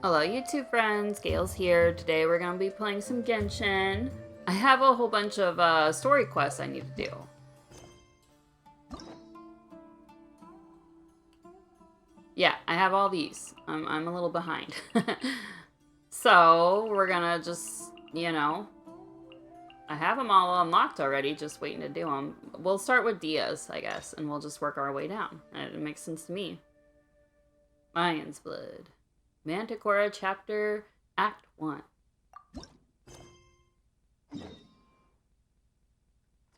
Hello YouTube friends, Gail's here. Today we're going to be playing some Genshin. I have a whole bunch of story quests I need to do. Yeah, I have all these. I'm a little behind. So, we're gonna just, I have them all unlocked already, just waiting to do them. We'll start with Dehya's, I guess, and we'll just work our way down. It makes sense to me. Lion's Blood. Manticore Chapter Act 1. We're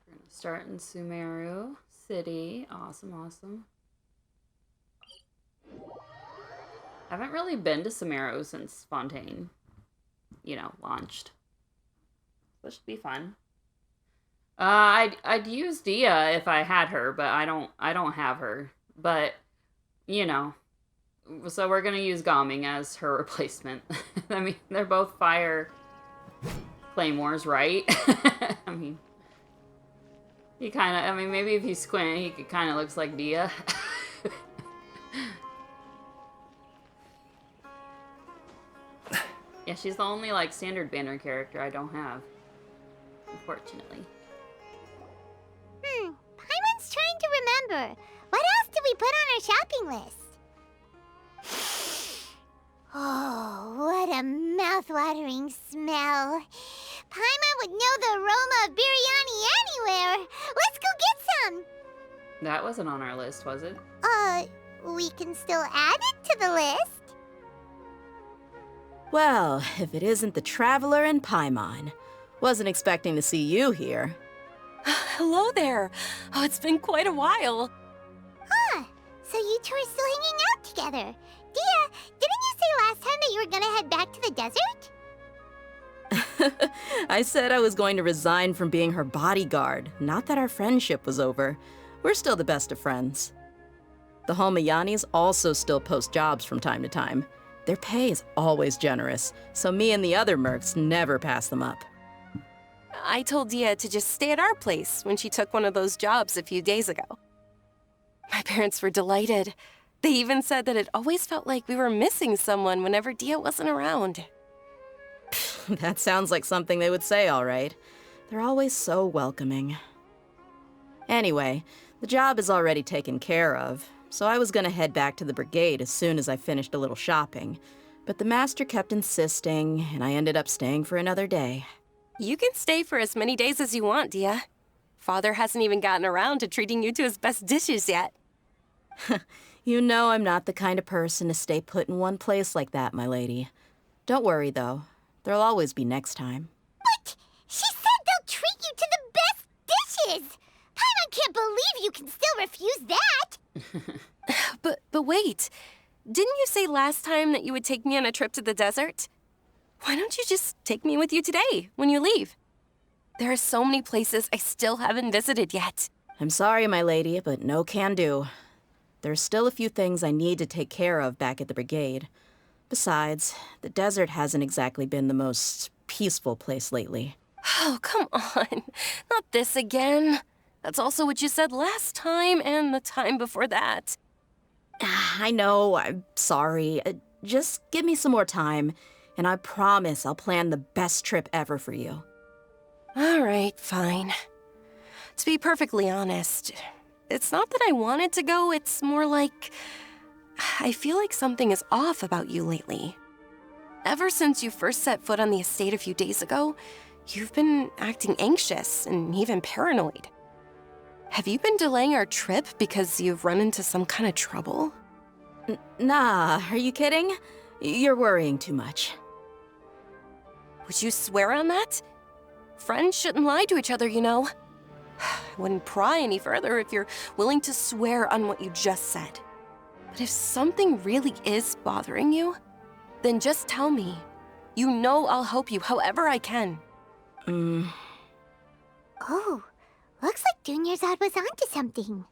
gonna start in Sumeru City. Awesome. Haven't really been to Sumeru since Fontaine, launched. This should be fun. I'd use Dehya if I had her, but I don't have her. But, so we're gonna use Gaming as her replacement. I mean, they're both fire claymores, right? I mean, maybe if you squint, he kind of looks like Dehya. Yeah, she's the only, standard banner character I don't have. Unfortunately. Paimon's trying to remember. What else did we put on our shopping list? Oh, what a mouth-watering smell. Paimon would know the aroma of biryani anywhere. Let's go get some. That wasn't on our list, was it? We can still add it to the list. Well, if it isn't the Traveler and Paimon. Wasn't expecting to see you here. Hello there. Oh, it's been quite a while. So you two are still hanging out together. Dehya, didn't you say last time that you were gonna head back to the desert? I said I was going to resign from being her bodyguard, not that our friendship was over. We're still the best of friends. The Homayanis also still post jobs from time to time. Their pay is always generous, so me and the other mercs never pass them up. I told Dehya to just stay at our place when she took one of those jobs a few days ago. My parents were delighted. They even said that it always felt like we were missing someone whenever Dehya wasn't around. That sounds like something they would say, all right. They're always so welcoming. Anyway, the job is already taken care of, so I was gonna head back to the brigade as soon as I finished a little shopping. But the master kept insisting, and I ended up staying for another day. You can stay for as many days as you want, Dehya. Father hasn't even gotten around to treating you to his best dishes yet. You know I'm not the kind of person to stay put in one place like that, my lady. Don't worry, though. There'll always be next time. But she said they'll treat you to the best dishes. Paimon can't believe you can still refuse that. But wait. Didn't you say last time that you would take me on a trip to the desert? Why don't you just take me with you today, when you leave? There are so many places I still haven't visited yet. I'm sorry, my lady, but no can do. There's still a few things I need to take care of back at the brigade. Besides, the desert hasn't exactly been the most peaceful place lately. Oh, come on. Not this again. That's also what you said last time and the time before that. I know, I'm sorry. Just give me some more time, and I promise I'll plan the best trip ever for you. All right, fine. To be perfectly honest, it's not that I wanted to go, it's more like I feel like something is off about you lately. Ever since you first set foot on the estate a few days ago, you've been acting anxious and even paranoid. Have you been delaying our trip because you've run into some kind of trouble? Nah, are you kidding? You're worrying too much. Would you swear on that? Friends shouldn't lie to each other, you know. I wouldn't pry any further if you're willing to swear on what you just said. But if something really is bothering you, then just tell me. You know I'll help you however I can. Oh, looks like Dunyarzad was onto something.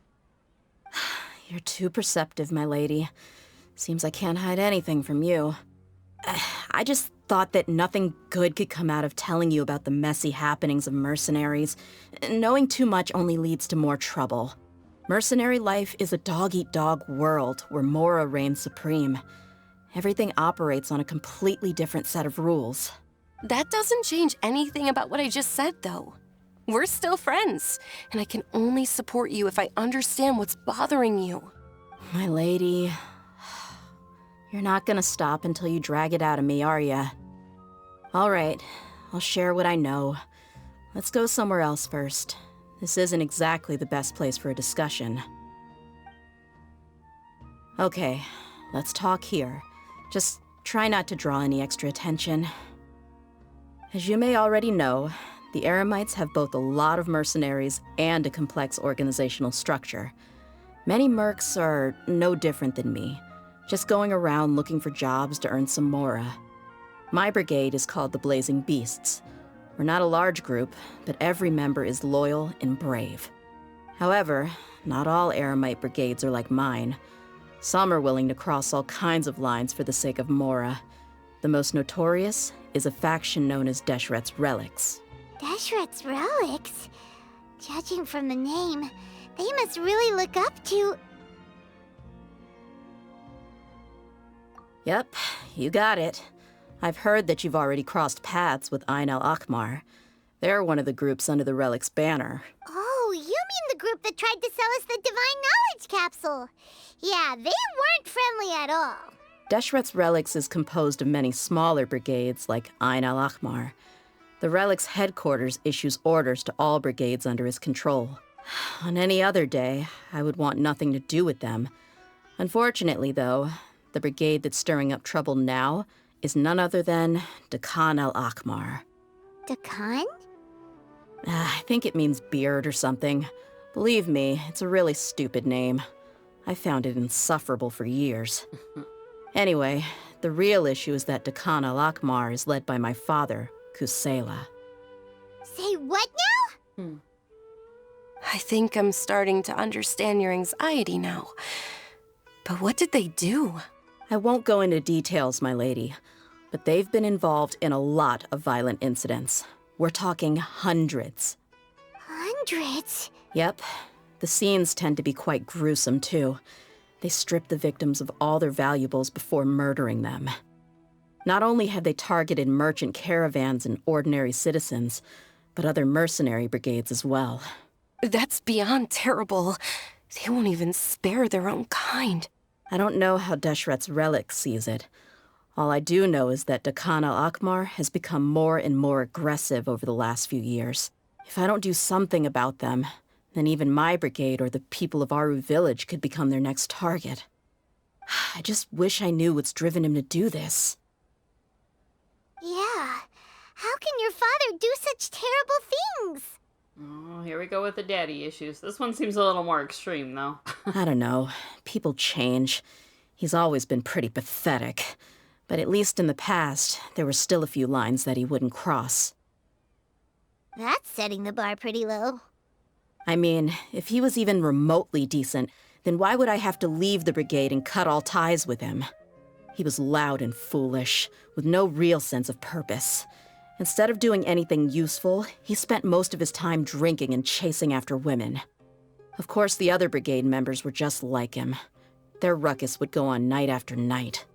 You're too perceptive, my lady. Seems I can't hide anything from you. I just thought that nothing good could come out of telling you about the messy happenings of mercenaries. Knowing too much only leads to more trouble. Mercenary life is a dog-eat-dog world where Mora reigns supreme. Everything operates on a completely different set of rules. That doesn't change anything about what I just said, though. We're still friends, and I can only support you if I understand what's bothering you. My lady, you're not gonna stop until you drag it out of me, are ya? All right, I'll share what I know. Let's go somewhere else first. This isn't exactly the best place for a discussion. Okay, let's talk here. Just try not to draw any extra attention. As you may already know, the Eremites have both a lot of mercenaries and a complex organizational structure. Many mercs are no different than me, just going around looking for jobs to earn some mora. My brigade is called the Blazing Beasts. We're not a large group, but every member is loyal and brave. However, not all Eremite brigades are like mine. Some are willing to cross all kinds of lines for the sake of mora. The most notorious is a faction known as Deshret's Relics. Deshret's Relics? Judging from the name, they must really look up to... Yep, you got it. I've heard that you've already crossed paths with Ain al-Akmar. They're one of the groups under the Relics banner. Oh, you mean the group that tried to sell us the Divine Knowledge Capsule? Yeah, they weren't friendly at all. Deshret's Relics is composed of many smaller brigades like Ain al-Akmar. The Relics Headquarters issues orders to all brigades under his control. On any other day, I would want nothing to do with them. Unfortunately, though, the brigade that's stirring up trouble now is none other than Dehya al-Akmar. Dakan? I think it means beard or something. Believe me, it's a really stupid name. I found it insufferable for years. Anyway, the real issue is that Dehya al-Akmar is led by my father, Kusela. Say what now? I think I'm starting to understand your anxiety now. But what did they do? I won't go into details, my lady, but they've been involved in a lot of violent incidents. We're talking hundreds. Hundreds? Yep. The scenes tend to be quite gruesome, too. They strip the victims of all their valuables before murdering them. Not only have they targeted merchant caravans and ordinary citizens, but other mercenary brigades as well. That's beyond terrible. They won't even spare their own kind. I don't know how Deshret's Relic sees it. All I do know is that Dehya al-Akmar has become more and more aggressive over the last few years. If I don't do something about them, then even my brigade or the people of Aru village could become their next target. I just wish I knew what's driven him to do this. Yeah. How can your father do such terrible things? Oh, here we go with the daddy issues. This one seems a little more extreme, though. I don't know. People change. He's always been pretty pathetic. But at least in the past, there were still a few lines that he wouldn't cross. That's setting the bar pretty low. I mean, if he was even remotely decent, then why would I have to leave the brigade and cut all ties with him? He was loud and foolish, with no real sense of purpose. Instead of doing anything useful, he spent most of his time drinking and chasing after women. Of course, the other brigade members were just like him. Their ruckus would go on night after night.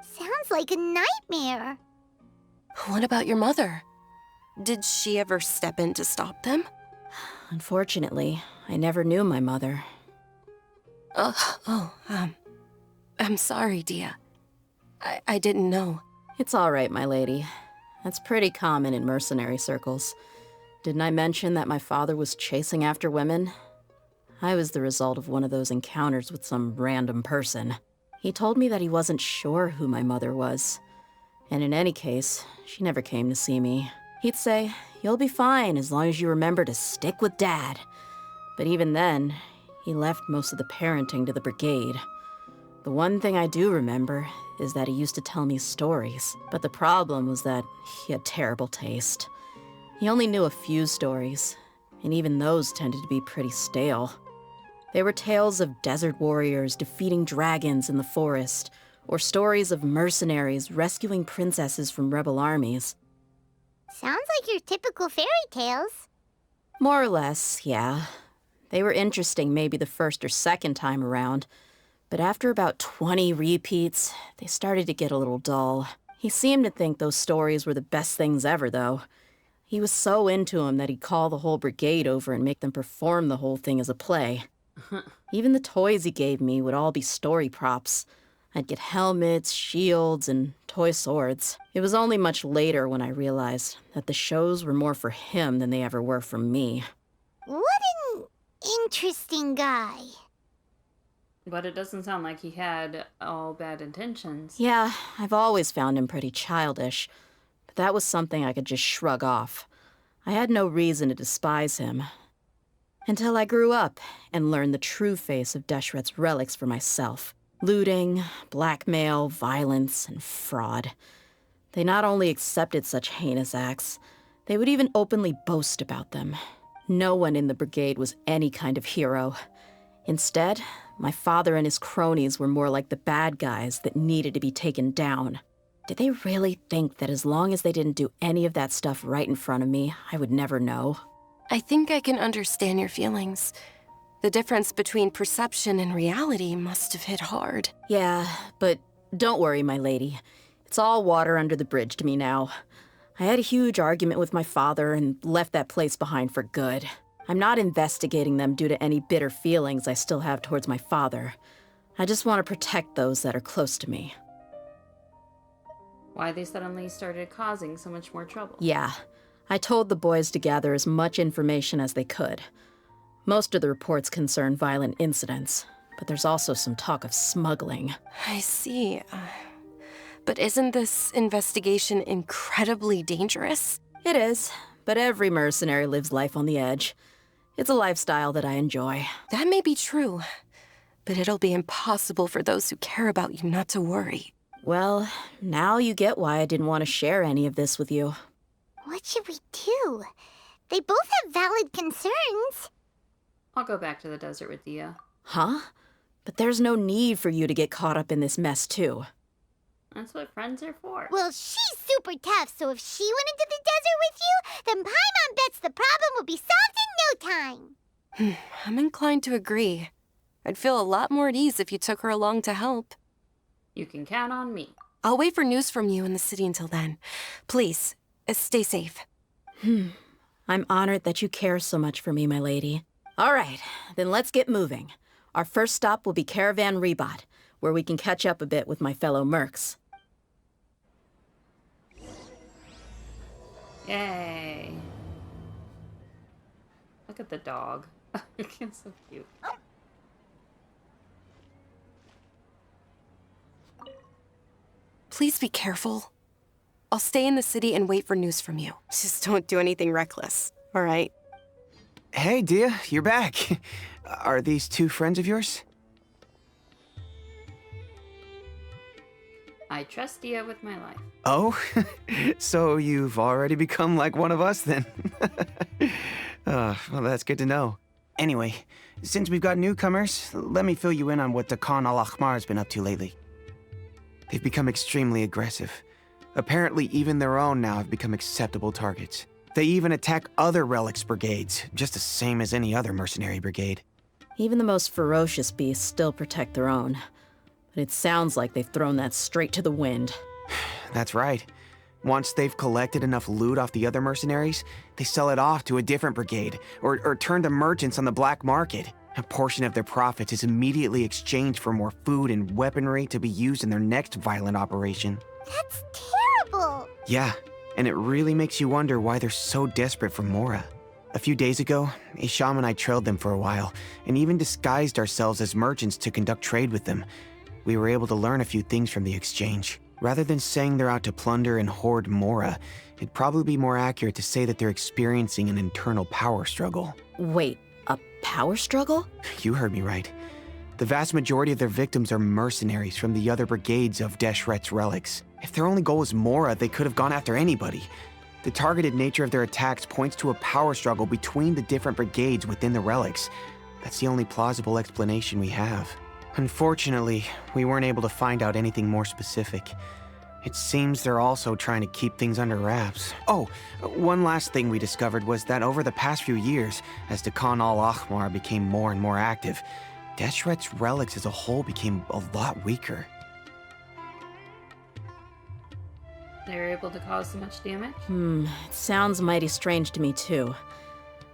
Sounds like a nightmare. What about your mother? Did she ever step in to stop them? Unfortunately, I never knew my mother. I'm sorry, Dehya. I didn't know. It's all right, my lady. That's pretty common in mercenary circles. Didn't I mention that my father was chasing after women? I was the result of one of those encounters with some random person. He told me that he wasn't sure who my mother was. And in any case, she never came to see me. He'd say, "You'll be fine as long as you remember to stick with Dad." But even then, he left most of the parenting to the brigade. The one thing I do remember is that he used to tell me stories. But the problem was that he had terrible taste. He only knew a few stories, and even those tended to be pretty stale. They were tales of desert warriors defeating dragons in the forest, or stories of mercenaries rescuing princesses from rebel armies. Sounds like your typical fairy tales. More or less, yeah. They were interesting maybe the first or second time around, But after about 20 repeats, they started to get a little dull. He seemed to think those stories were the best things ever, though. He was so into them that he'd call the whole brigade over and make them perform the whole thing as a play. Even the toys he gave me would all be story props. I'd get helmets, shields, and toy swords. It was only much later when I realized that the shows were more for him than they ever were for me. What an interesting guy. But it doesn't sound like he had all bad intentions. Yeah, I've always found him pretty childish, but that was something I could just shrug off. I had no reason to despise him. Until I grew up and learned the true face of Deshret's relics for myself. Looting, blackmail, violence, and fraud. They not only accepted such heinous acts, they would even openly boast about them. No one in the brigade was any kind of hero. Instead, my father and his cronies were more like the bad guys that needed to be taken down. Did they really think that as long as they didn't do any of that stuff right in front of me, I would never know? I think I can understand your feelings. The difference between perception and reality must have hit hard. Yeah, but don't worry, my lady. It's all water under the bridge to me now. I had a huge argument with my father and left that place behind for good. I'm not investigating them due to any bitter feelings I still have towards my father. I just want to protect those that are close to me. Why they suddenly started causing so much more trouble. Yeah, I told the boys to gather as much information as they could. Most of the reports concern violent incidents, but there's also some talk of smuggling. I see. But isn't this investigation incredibly dangerous? It is, but every mercenary lives life on the edge. It's a lifestyle that I enjoy. That may be true, but it'll be impossible for those who care about you not to worry. Well, now you get why I didn't want to share any of this with you. What should we do? They both have valid concerns. I'll go back to the desert with Dehya. Huh? But there's no need for you to get caught up in this mess, too. That's what friends are for. Well, she's super tough, so if she went into the desert with you, then Paimon bets the problem will be solved in no time. I'm inclined to agree. I'd feel a lot more at ease if you took her along to help. You can count on me. I'll wait for news from you in the city until then. Please, stay safe. I'm honored that you care so much for me, my lady. All right, then let's get moving. Our first stop will be Caravan Rebot, where we can catch up a bit with my fellow mercs. Yay. Look at the dog. It's so cute. Please be careful. I'll stay in the city and wait for news from you. Just don't do anything reckless, all right? Hey, Dehya, you're back. Are these two friends of yours? I trust Dehya with my life. Oh, so you've already become like one of us then? Well, that's good to know. Anyway, since we've got newcomers, let me fill you in on what Khan al-Ahmar has been up to lately. They've become extremely aggressive. Apparently, even their own now have become acceptable targets. They even attack other relics brigades, just the same as any other mercenary brigade. Even the most ferocious beasts still protect their own. But it sounds like they've thrown that straight to the wind. That's right. Once they've collected enough loot off the other mercenaries, they sell it off to a different brigade, or turn to merchants on the black market. A portion of their profits is immediately exchanged for more food and weaponry to be used in their next violent operation. That's terrible. Yeah, and it really makes you wonder why they're so desperate for Mora. A few days ago, Isham and I trailed them for a while, and even disguised ourselves as merchants to conduct trade with them. We were able to learn a few things from the exchange. Rather than saying they're out to plunder and hoard Mora, it'd probably be more accurate to say that they're experiencing an internal power struggle. Wait, a power struggle? You heard me right. The vast majority of their victims are mercenaries from the other brigades of Deshret's relics. If their only goal is Mora, they could have gone after anybody. The targeted nature of their attacks points to a power struggle between the different brigades within the relics. That's the only plausible explanation we have. Unfortunately, we weren't able to find out anything more specific. It seems they're also trying to keep things under wraps. Oh, one last thing we discovered was that over the past few years, as Khan al-Ahmar became more and more active, Deshret's relics as a whole became a lot weaker. They were able to cause so much damage? It sounds mighty strange to me, too.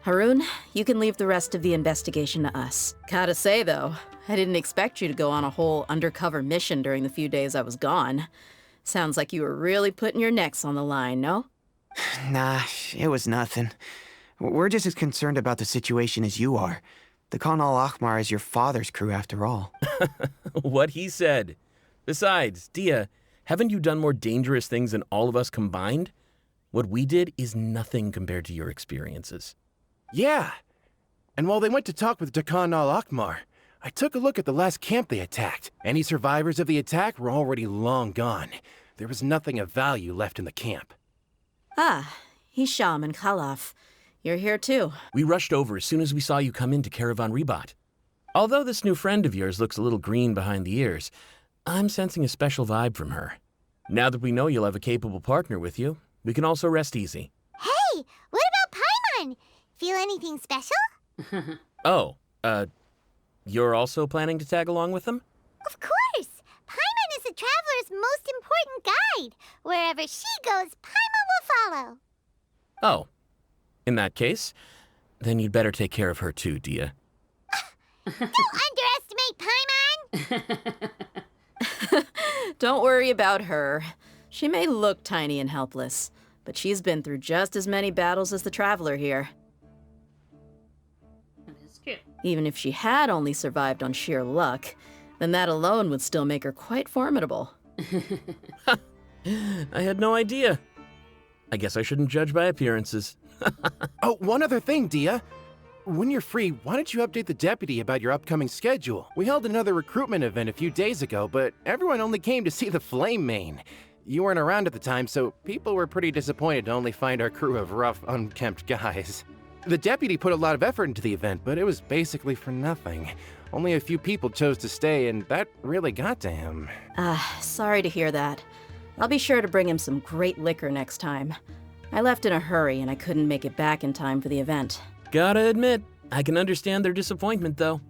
Haroon, you can leave the rest of the investigation to us. Gotta say, though, I didn't expect you to go on a whole undercover mission during the few days I was gone. Sounds like you were really putting your necks on the line, no? Nah, it was nothing. We're just as concerned about the situation as you are. The Khan al-Ahmar is your father's crew, after all. What he said. Besides, Dehya, haven't you done more dangerous things than all of us combined? What we did is nothing compared to your experiences. Yeah. And while they went to talk with Khan al-Ahmar, I took a look at the last camp they attacked. Any survivors of the attack were already long gone. There was nothing of value left in the camp. Ah, Hisham and Khalaf. You're here too. We rushed over as soon as we saw you come into Caravan Ribat. Although this new friend of yours looks a little green behind the ears, I'm sensing a special vibe from her. Now that we know you'll have a capable partner with you, we can also rest easy. Hey, what about Paimon? Feel anything special? Oh, you're also planning to tag along with them? Of course! Paimon is the traveler's most important guide. Wherever she goes, Paimon will follow. Oh. In that case, then you'd better take care of her too, Dehya. Don't underestimate Paimon! Don't worry about her. She may look tiny and helpless, but she's been through just as many battles as the traveler here. That is true. Even if she had only survived on sheer luck, then that alone would still make her quite formidable. I had no idea. I guess I shouldn't judge by appearances. Oh, one other thing, Dehya. When you're free, why don't you update the deputy about your upcoming schedule? We held another recruitment event a few days ago, but everyone only came to see the Flame Main. You weren't around at the time, so people were pretty disappointed to only find our crew of rough, unkempt guys. The deputy put a lot of effort into the event, but it was basically for nothing. Only a few people chose to stay, and that really got to him. Sorry to hear that. I'll be sure to bring him some great liquor next time. I left in a hurry and I couldn't make it back in time for the event. Gotta admit, I can understand their disappointment, though.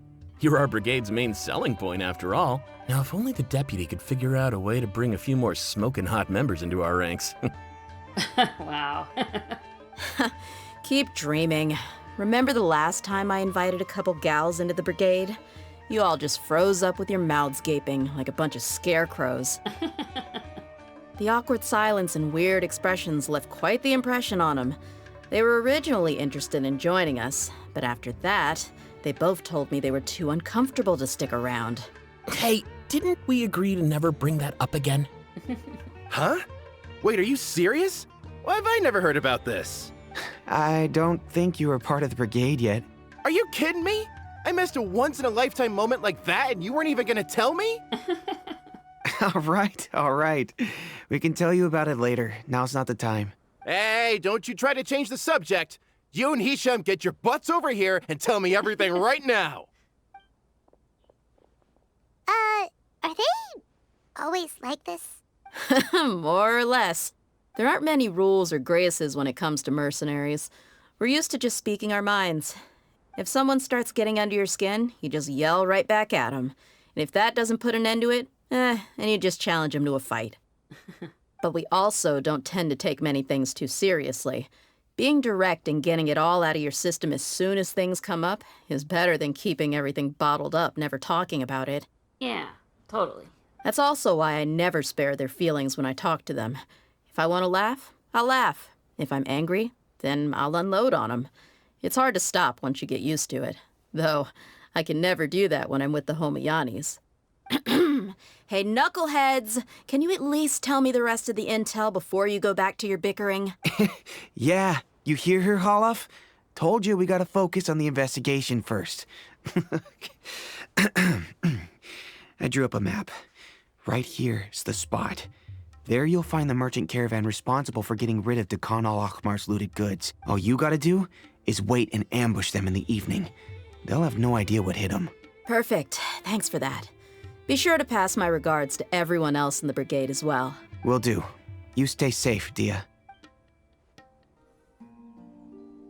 You're our brigade's main selling point, after all. Now, if only the deputy could figure out a way to bring a few more smoking hot members into our ranks. Wow. Keep dreaming. Remember the last time I invited a couple gals into the brigade? You all just froze up with your mouths gaping like a bunch of scarecrows. The awkward silence and weird expressions left quite the impression on them. They were originally interested in joining us, but after that, they both told me they were too uncomfortable to stick around. Hey, didn't we agree to never bring that up again? Huh? Wait, are you serious? Why have I never heard about this? I don't think you were part of the brigade yet. Are you kidding me? I missed a once-in-a-lifetime moment like that and you weren't even gonna tell me? All right. We can tell you about it later. Now's not the time. Hey, don't you try to change the subject. You and Hisham get your butts over here and tell me everything right now. Are they always like this? More or less. There aren't many rules or graces when it comes to mercenaries. We're used to just speaking our minds. If someone starts getting under your skin, you just yell right back at them. And if that doesn't put an end to it, then you just challenge them to a fight. But we also don't tend to take many things too seriously. Being direct and getting it all out of your system as soon as things come up is better than keeping everything bottled up, never talking about it. Yeah, totally. That's also why I never spare their feelings when I talk to them. If I want to laugh, I'll laugh. If I'm angry, then I'll unload on them. It's hard to stop once you get used to it. Though, I can never do that when I'm with the Homayanis. Hey, knuckleheads! Can you at least tell me the rest of the intel before you go back to your bickering? Yeah, you hear her, Holloff? Told you we gotta focus on the investigation first. I drew up a map. Right here's the spot. There you'll find the merchant caravan responsible for getting rid of Khan al-Ahmar's looted goods. All you gotta do is wait and ambush them in the evening. They'll have no idea what hit them. Perfect. Thanks for that. Be sure to pass my regards to everyone else in the brigade as well. Will do. You stay safe, Dehya.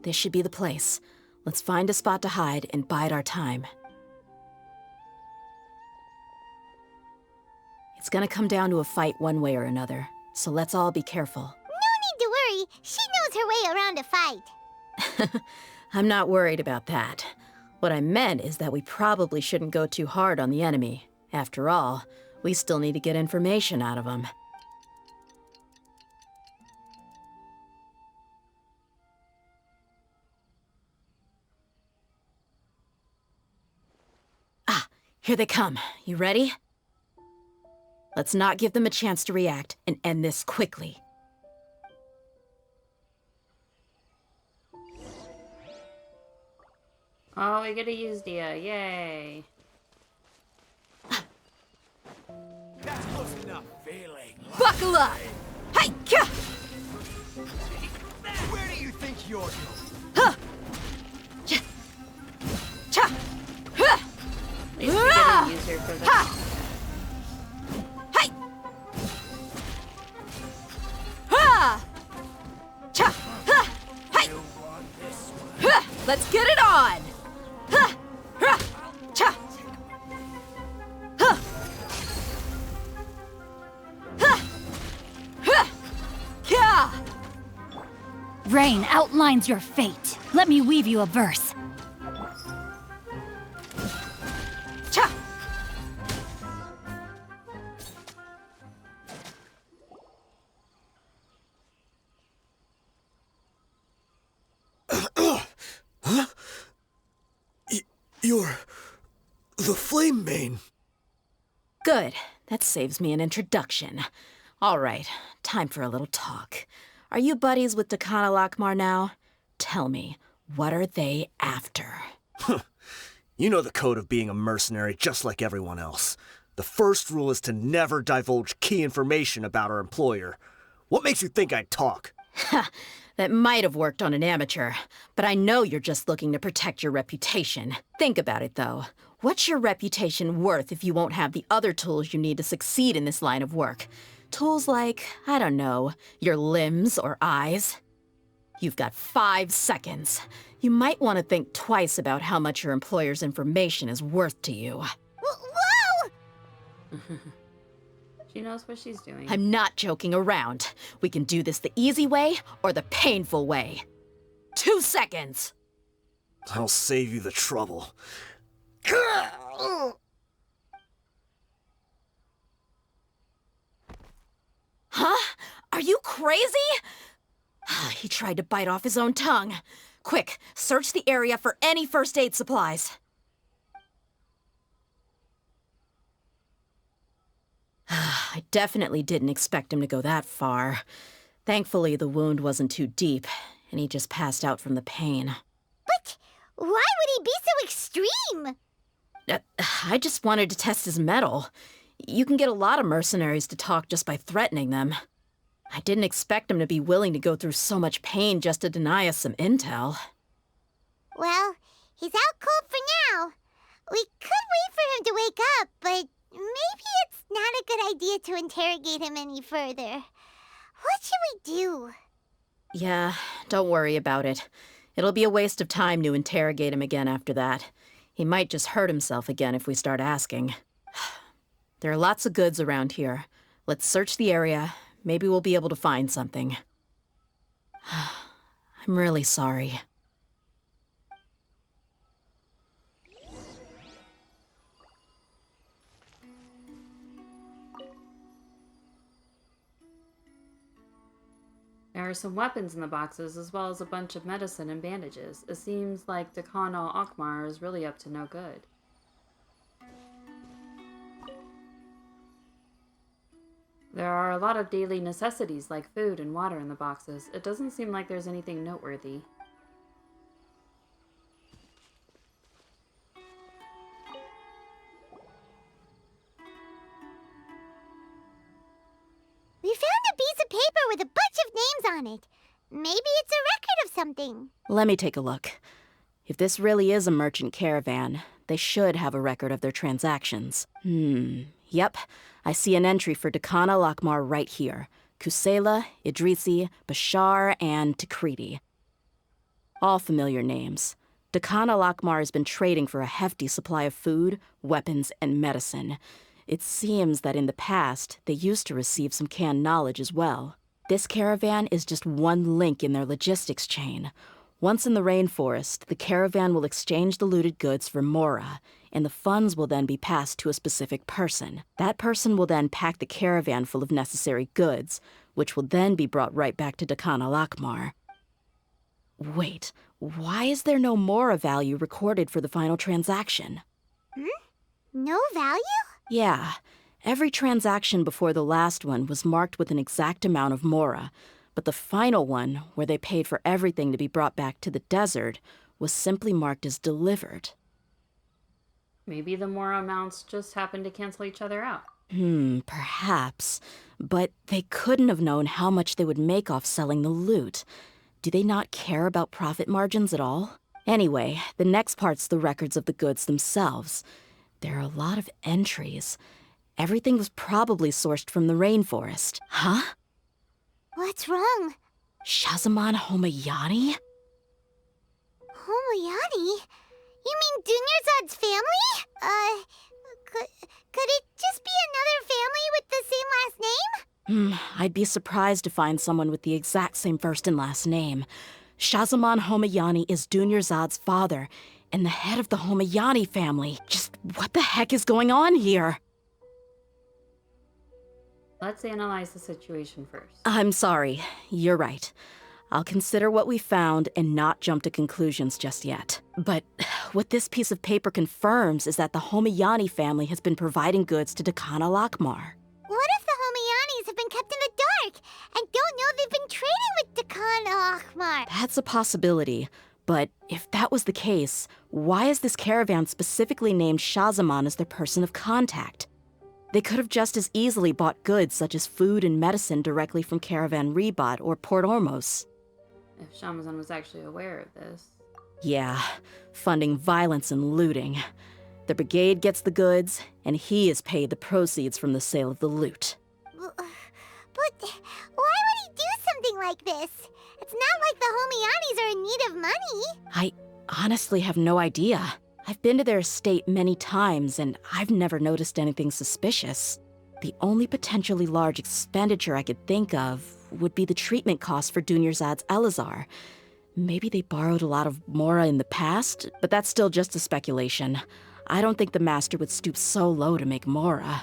This should be the place. Let's find a spot to hide and bide our time. It's gonna come down to a fight one way or another, so let's all be careful. No need to worry. She knows her way around a fight. I'm not worried about that. What I meant is that we probably shouldn't go too hard on the enemy. After all, we still need to get information out of them. Ah, here they come. You ready? Let's not give them a chance to react and end this quickly. Oh, we get to use Dehya. Yay. That's close enough. Feeling. Buckle up! Hey! Kya! Where do you think you're going? Huh! Cha! Cha! Huh! At least we get to use her for this. Ha! Hey! Ha! Cha! Ha! Hey! Ha! Let's get it on! Ha! Ha! Cha! Ha! Ha! Ha! Kya! Rain outlines your fate. Let me weave you a verse. Cha! You're the Flame Mane. Good. That saves me an introduction. All right, time for a little talk. Are you buddies with Dekana Lakmar now? Tell me, what are they after? You know the code of being a mercenary just like everyone else. The first rule is to never divulge key information about our employer. What makes you think I'd talk? That might have worked on an amateur, but I know you're just looking to protect your reputation. Think about it, though. What's your reputation worth if you won't have the other tools you need to succeed in this line of work? Tools like, I don't know, your limbs or eyes? You've got 5 seconds. You might want to think twice about how much your employer's information is worth to you. Whoa! She knows what she's doing. I'm not joking around. We can do this the easy way or the painful way. 2 seconds! I'll save you the trouble. Huh? Are you crazy? He tried to bite off his own tongue. Quick, search the area for any first aid supplies. I definitely didn't expect him to go that far. Thankfully, the wound wasn't too deep, and he just passed out from the pain. But why would he be so extreme? I just wanted to test his mettle. You can get a lot of mercenaries to talk just by threatening them. I didn't expect him to be willing to go through so much pain just to deny us some intel. Well, he's out cold for now. We could wait for him to wake up, but maybe it's not a good idea to interrogate him any further. What should we do? Yeah, don't worry about it. It'll be a waste of time to interrogate him again after that. He might just hurt himself again if we start asking. There are lots of goods around here. Let's search the area. Maybe we'll be able to find something. I'm really sorry. There are some weapons in the boxes, as well as a bunch of medicine and bandages. It seems like Dekana Lakmar is really up to no good. There are a lot of daily necessities like food and water in the boxes. It doesn't seem like there's anything noteworthy. We found a piece of paper with a bunch of names on it. Maybe it's a record of something. Let me take a look. If this really is a merchant caravan, they should have a record of their transactions. Yep. I see an entry for Dekana Lakmar right here. Kusela, Idrisi, Bashar, and Takriti. All familiar names. Dekana Lakmar has been trading for a hefty supply of food, weapons, and medicine. It seems that in the past, they used to receive some canned knowledge as well. This caravan is just one link in their logistics chain. Once in the rainforest, the caravan will exchange the looted goods for Mora, and the funds will then be passed to a specific person. That person will then pack the caravan full of necessary goods, which will then be brought right back to Dakan al-Akmar. Wait, why is there no Mora value recorded for the final transaction? No value? Yeah, every transaction before the last one was marked with an exact amount of Mora, but the final one, where they paid for everything to be brought back to the desert, was simply marked as delivered. Maybe the more amounts just happened to cancel each other out. Perhaps. But they couldn't have known how much they would make off selling the loot. Do they not care about profit margins at all? Anyway, the next part's the records of the goods themselves. There are a lot of entries. Everything was probably sourced from the rainforest. Huh? What's wrong? Shazamon Homayani? Homayani? You mean Dunyarzad's family? Could it just be another family with the same last name? I'd be surprised to find someone with the exact same first and last name. Shazamon Homayani is Dunyarzad's father, and the head of the Homayani family. Just what the heck is going on here? Let's analyze the situation first. I'm sorry. You're right. I'll consider what we found and not jump to conclusions just yet. But what this piece of paper confirms is that the Homayani family has been providing goods to Dakan al-Akmar. What if the Homayanis have been kept in the dark and don't know they've been trading with Dakan al-Akmar? That's a possibility. But if that was the case, why is this caravan specifically named Shazamon as their person of contact? They could have just as easily bought goods such as food and medicine directly from Caravan Ribat or Port Ormos. If Shamazan was actually aware of this. Yeah, funding violence and looting. The brigade gets the goods, and he is paid the proceeds from the sale of the loot. But why would he do something like this? It's not like the Homayanis are in need of money. I honestly have no idea. I've been to their estate many times, and I've never noticed anything suspicious. The only potentially large expenditure I could think of would be the treatment costs for Dunyarzad's Elazar. Maybe they borrowed a lot of Mora in the past, but that's still just a speculation. I don't think the master would stoop so low to make Mora.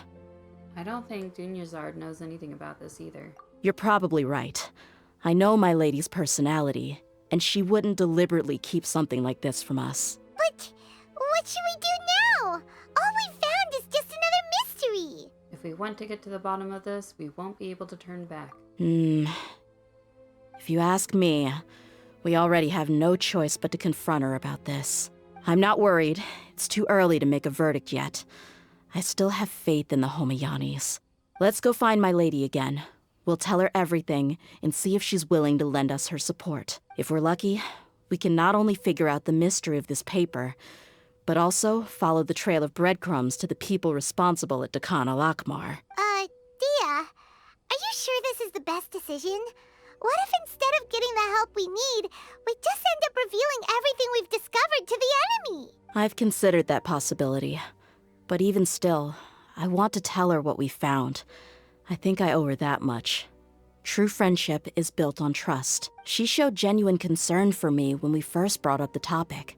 I don't think Dunyarzad knows anything about this either. You're probably right. I know my lady's personality, and she wouldn't deliberately keep something like this from us. But what should we do now? All we found is just another mystery. If we want to get to the bottom of this, we won't be able to turn back. If you ask me, we already have no choice but to confront her about this. I'm not worried. It's too early to make a verdict yet. I still have faith in the Homayanis. Let's go find my lady again. We'll tell her everything and see if she's willing to lend us her support. If we're lucky, we can not only figure out the mystery of this paper, but also follow the trail of breadcrumbs to the people responsible at Dakan al-Akmar. Dehya, are you sure this is the best decision? What if instead of getting the help we need, we just end up revealing everything we've discovered to the enemy? I've considered that possibility. But even still, I want to tell her what we found. I think I owe her that much. True friendship is built on trust. She showed genuine concern for me when we first brought up the topic.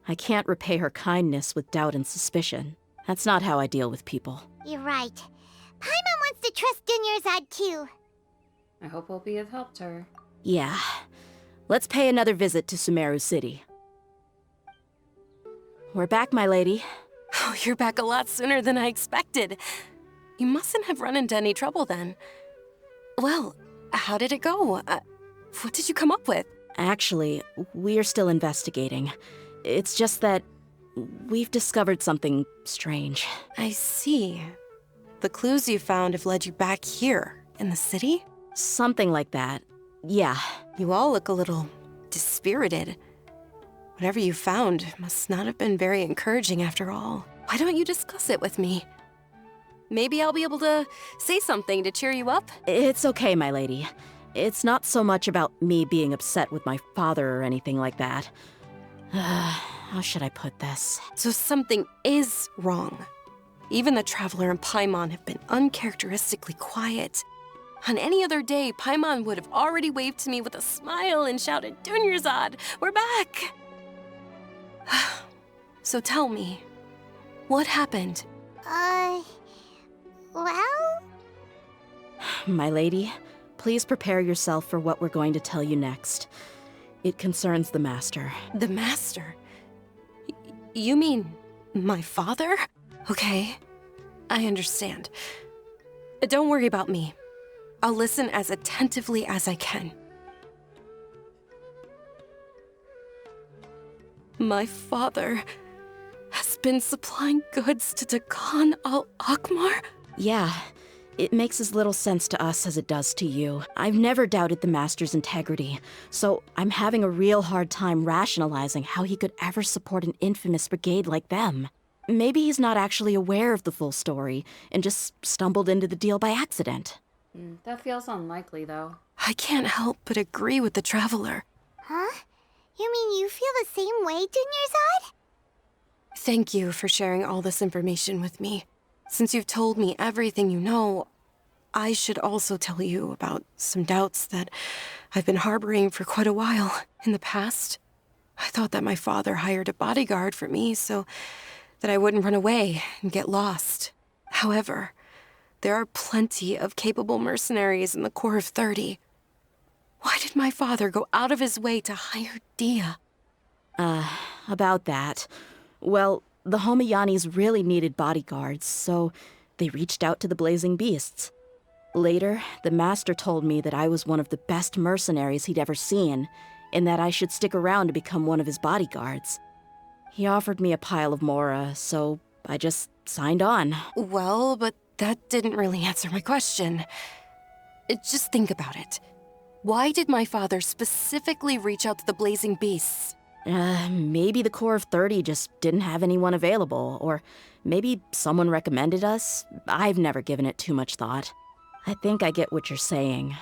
I can't repay her kindness with doubt and suspicion. That's not how I deal with people. You're right. Paimon wants to trust Dunyarzad too. I hope we'll be of help to her. Yeah. Let's pay another visit to Sumeru City. We're back, my lady. Oh, you're back a lot sooner than I expected. You mustn't have run into any trouble then. Well, how did it go? What did you come up with? Actually, we're still investigating. It's just that we've discovered something strange. I see. The clues you found have led you back here, in the city? Something like that. Yeah. You all look a little dispirited. Whatever you found must not have been very encouraging after all. Why don't you discuss it with me? Maybe I'll be able to say something to cheer you up? It's okay, my lady. It's not so much about me being upset with my father or anything like that. How should I put this? So something is wrong. Even the Traveler and Paimon have been uncharacteristically quiet. On any other day, Paimon would have already waved to me with a smile and shouted, "Dunyarzad, we're back!" So tell me, what happened? Well? My lady, please prepare yourself for what we're going to tell you next. It concerns the Master. The Master? You mean my father? Okay, I understand. Don't worry about me. I'll listen as attentively as I can. My father has been supplying goods to Dakan al-Akmar? Yeah, it makes as little sense to us as it does to you. I've never doubted the Master's integrity, so I'm having a real hard time rationalizing how he could ever support an infamous brigade like them. Maybe he's not actually aware of the full story and just stumbled into the deal by accident. That feels unlikely, though. I can't help but agree with the Traveler. Huh? You mean you feel the same way, Dunyarzad? Thank you for sharing all this information with me. Since you've told me everything you know, I should also tell you about some doubts that I've been harboring for quite a while. In the past, I thought that my father hired a bodyguard for me so that I wouldn't run away and get lost. However, there are plenty of capable mercenaries in the Corps of 30. Why did my father go out of his way to hire Dehya? About that. Well, the Homayanis really needed bodyguards, so they reached out to the Blazing Beasts. Later, the Master told me that I was one of the best mercenaries he'd ever seen, and that I should stick around to become one of his bodyguards. He offered me a pile of mora, so I just signed on. Well, but that didn't really answer my question. Just think about it. Why did my father specifically reach out to the Blazing Beasts? Maybe the Corps of 30 just didn't have anyone available, or maybe someone recommended us. I've never given it too much thought. I think I get what you're saying.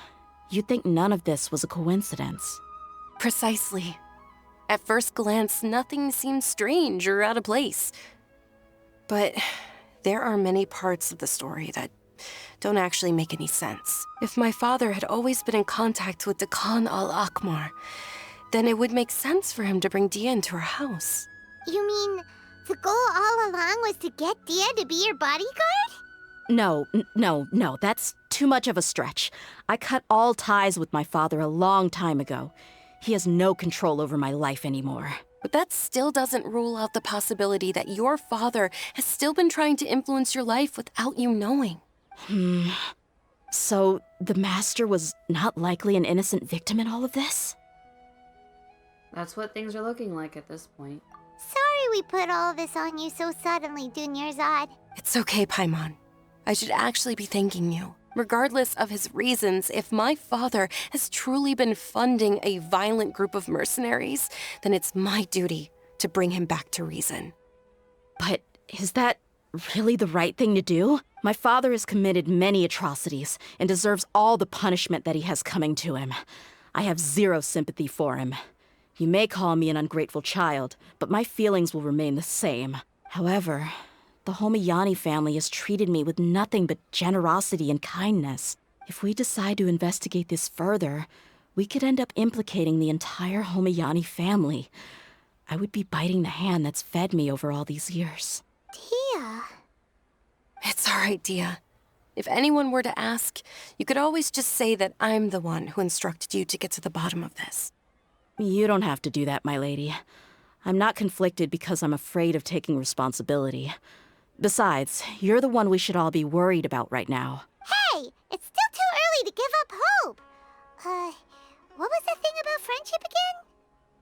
You'd think none of this was a coincidence. Precisely. At first glance, nothing seems strange or out of place. But there are many parts of the story that don't actually make any sense. If my father had always been in contact with Dakan al-Akmar, then it would make sense for him to bring Dehya into our house. You mean the goal all along was to get Dehya to be your bodyguard? No, that's too much of a stretch. I cut all ties with my father a long time ago. He has no control over my life anymore. But that still doesn't rule out the possibility that your father has still been trying to influence your life without you knowing. So, the Master was not likely an innocent victim in all of this? That's what things are looking like at this point. Sorry we put all of this on you so suddenly, Dunyarzad. It's okay, Paimon. I should actually be thanking you. Regardless of his reasons, if my father has truly been funding a violent group of mercenaries, then it's my duty to bring him back to reason. But is that really the right thing to do? My father has committed many atrocities and deserves all the punishment that he has coming to him. I have zero sympathy for him. You may call me an ungrateful child, but my feelings will remain the same. However, the Homayani family has treated me with nothing but generosity and kindness. If we decide to investigate this further, we could end up implicating the entire Homayani family. I would be biting the hand that's fed me over all these years. Dehya. It's all right, Dehya. If anyone were to ask, you could always just say that I'm the one who instructed you to get to the bottom of this. You don't have to do that, my lady. I'm not conflicted because I'm afraid of taking responsibility. Besides, you're the one we should all be worried about right now. Hey, it's still too early to give up hope. What was the thing about friendship again?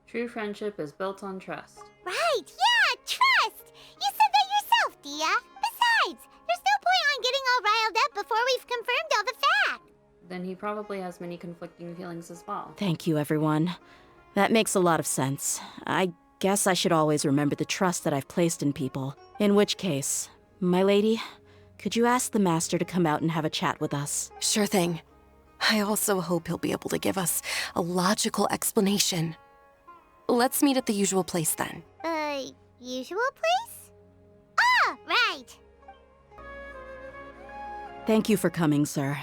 True friendship is built on trust. Right, yeah, trust! You said that yourself, Dehya. Besides, there's no point on getting all riled up before we've confirmed all the facts. Then he probably has many conflicting feelings as well. Thank you, everyone. That makes a lot of sense. I guess I should always remember the trust that I've placed in people. In which case, my lady, could you ask the Master to come out and have a chat with us? Sure thing. I also hope he'll be able to give us a logical explanation. Let's meet at the usual place then. Usual place? Ah, right. Thank you for coming, sir.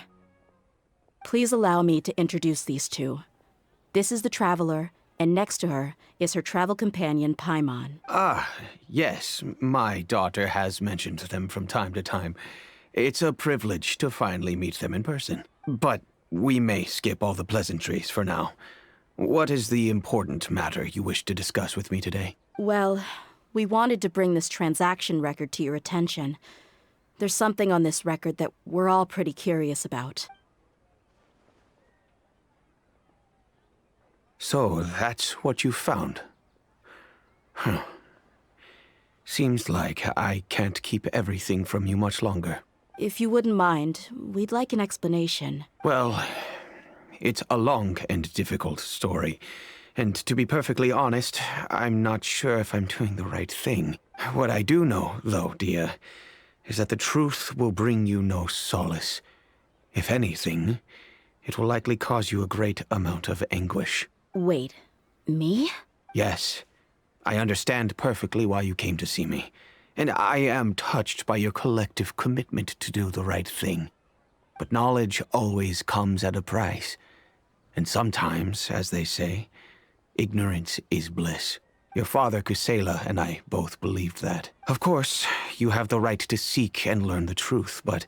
Please allow me to introduce these two. This is the Traveler, and next to her is her travel companion, Paimon. Ah, yes. My daughter has mentioned them from time to time. It's a privilege to finally meet them in person. But we may skip all the pleasantries for now. What is the important matter you wish to discuss with me today? Well, we wanted to bring this transaction record to your attention. There's something on this record that we're all pretty curious about. So, that's what you found? Huh. Seems like I can't keep everything from you much longer. If you wouldn't mind, we'd like an explanation. Well, it's a long and difficult story. And to be perfectly honest, I'm not sure if I'm doing the right thing. What I do know, though, Dehya, is that the truth will bring you no solace. If anything, it will likely cause you a great amount of anguish. Wait, me? Yes. I understand perfectly why you came to see me. And I am touched by your collective commitment to do the right thing. But knowledge always comes at a price. And sometimes, as they say, ignorance is bliss. Your father, Kusela, and I both believed that. Of course, you have the right to seek and learn the truth, but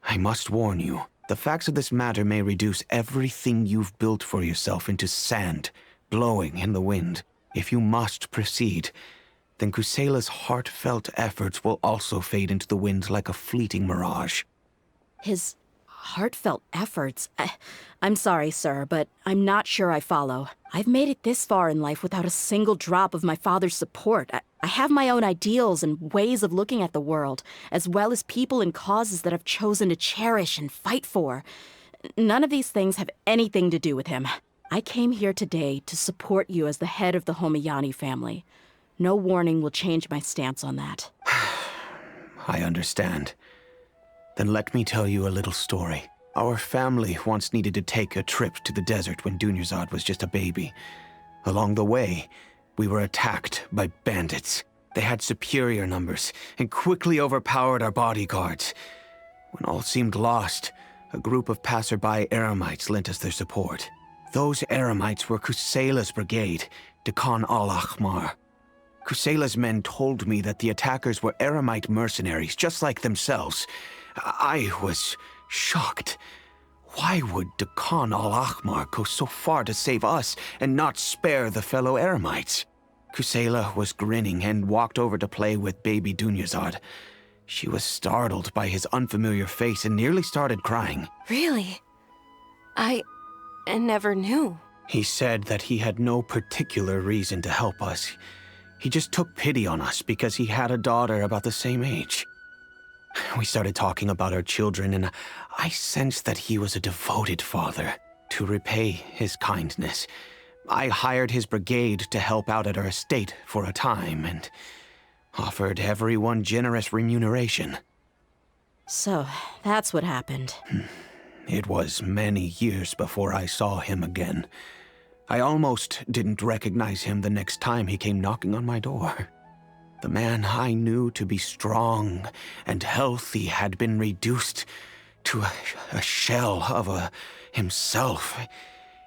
I must warn you, the facts of this matter may reduce everything you've built for yourself into sand, blowing in the wind. If you must proceed, then Kusela's heartfelt efforts will also fade into the wind like a fleeting mirage. His heartfelt efforts? I'm sorry, sir, but I'm not sure I follow. I've made it this far in life without a single drop of my father's support. I have my own ideals and ways of looking at the world, as well as people and causes that I've chosen to cherish and fight for. None of these things have anything to do with him. I came here today to support you as the head of the Homayani family. No warning will change my stance on that. I understand. Then let me tell you a little story. Our family once needed to take a trip to the desert when Dunyarzad was just a baby. Along the way, we were attacked by bandits. They had superior numbers and quickly overpowered our bodyguards. When all seemed lost, a group of passerby Eremites lent us their support. Those Eremites were Kusela's brigade, Dekan al-Ahmar. Kusela's men told me that the attackers were Eremite mercenaries, just like themselves. I was shocked. Why would Dekan al-Ahmar go so far to save us and not spare the fellow Eremites? Kusela was grinning and walked over to play with baby Dunyarzad. She was startled by his unfamiliar face and nearly started crying. Really? I never knew. He said that he had no particular reason to help us. He just took pity on us because he had a daughter about the same age. We started talking about our children, and I sensed that he was a devoted father. To repay his kindness, I hired his brigade to help out at our estate for a time, and offered everyone generous remuneration. So, that's what happened. It was many years before I saw him again. I almost didn't recognize him the next time he came knocking on my door. The man I knew to be strong and healthy had been reduced to a shell of himself.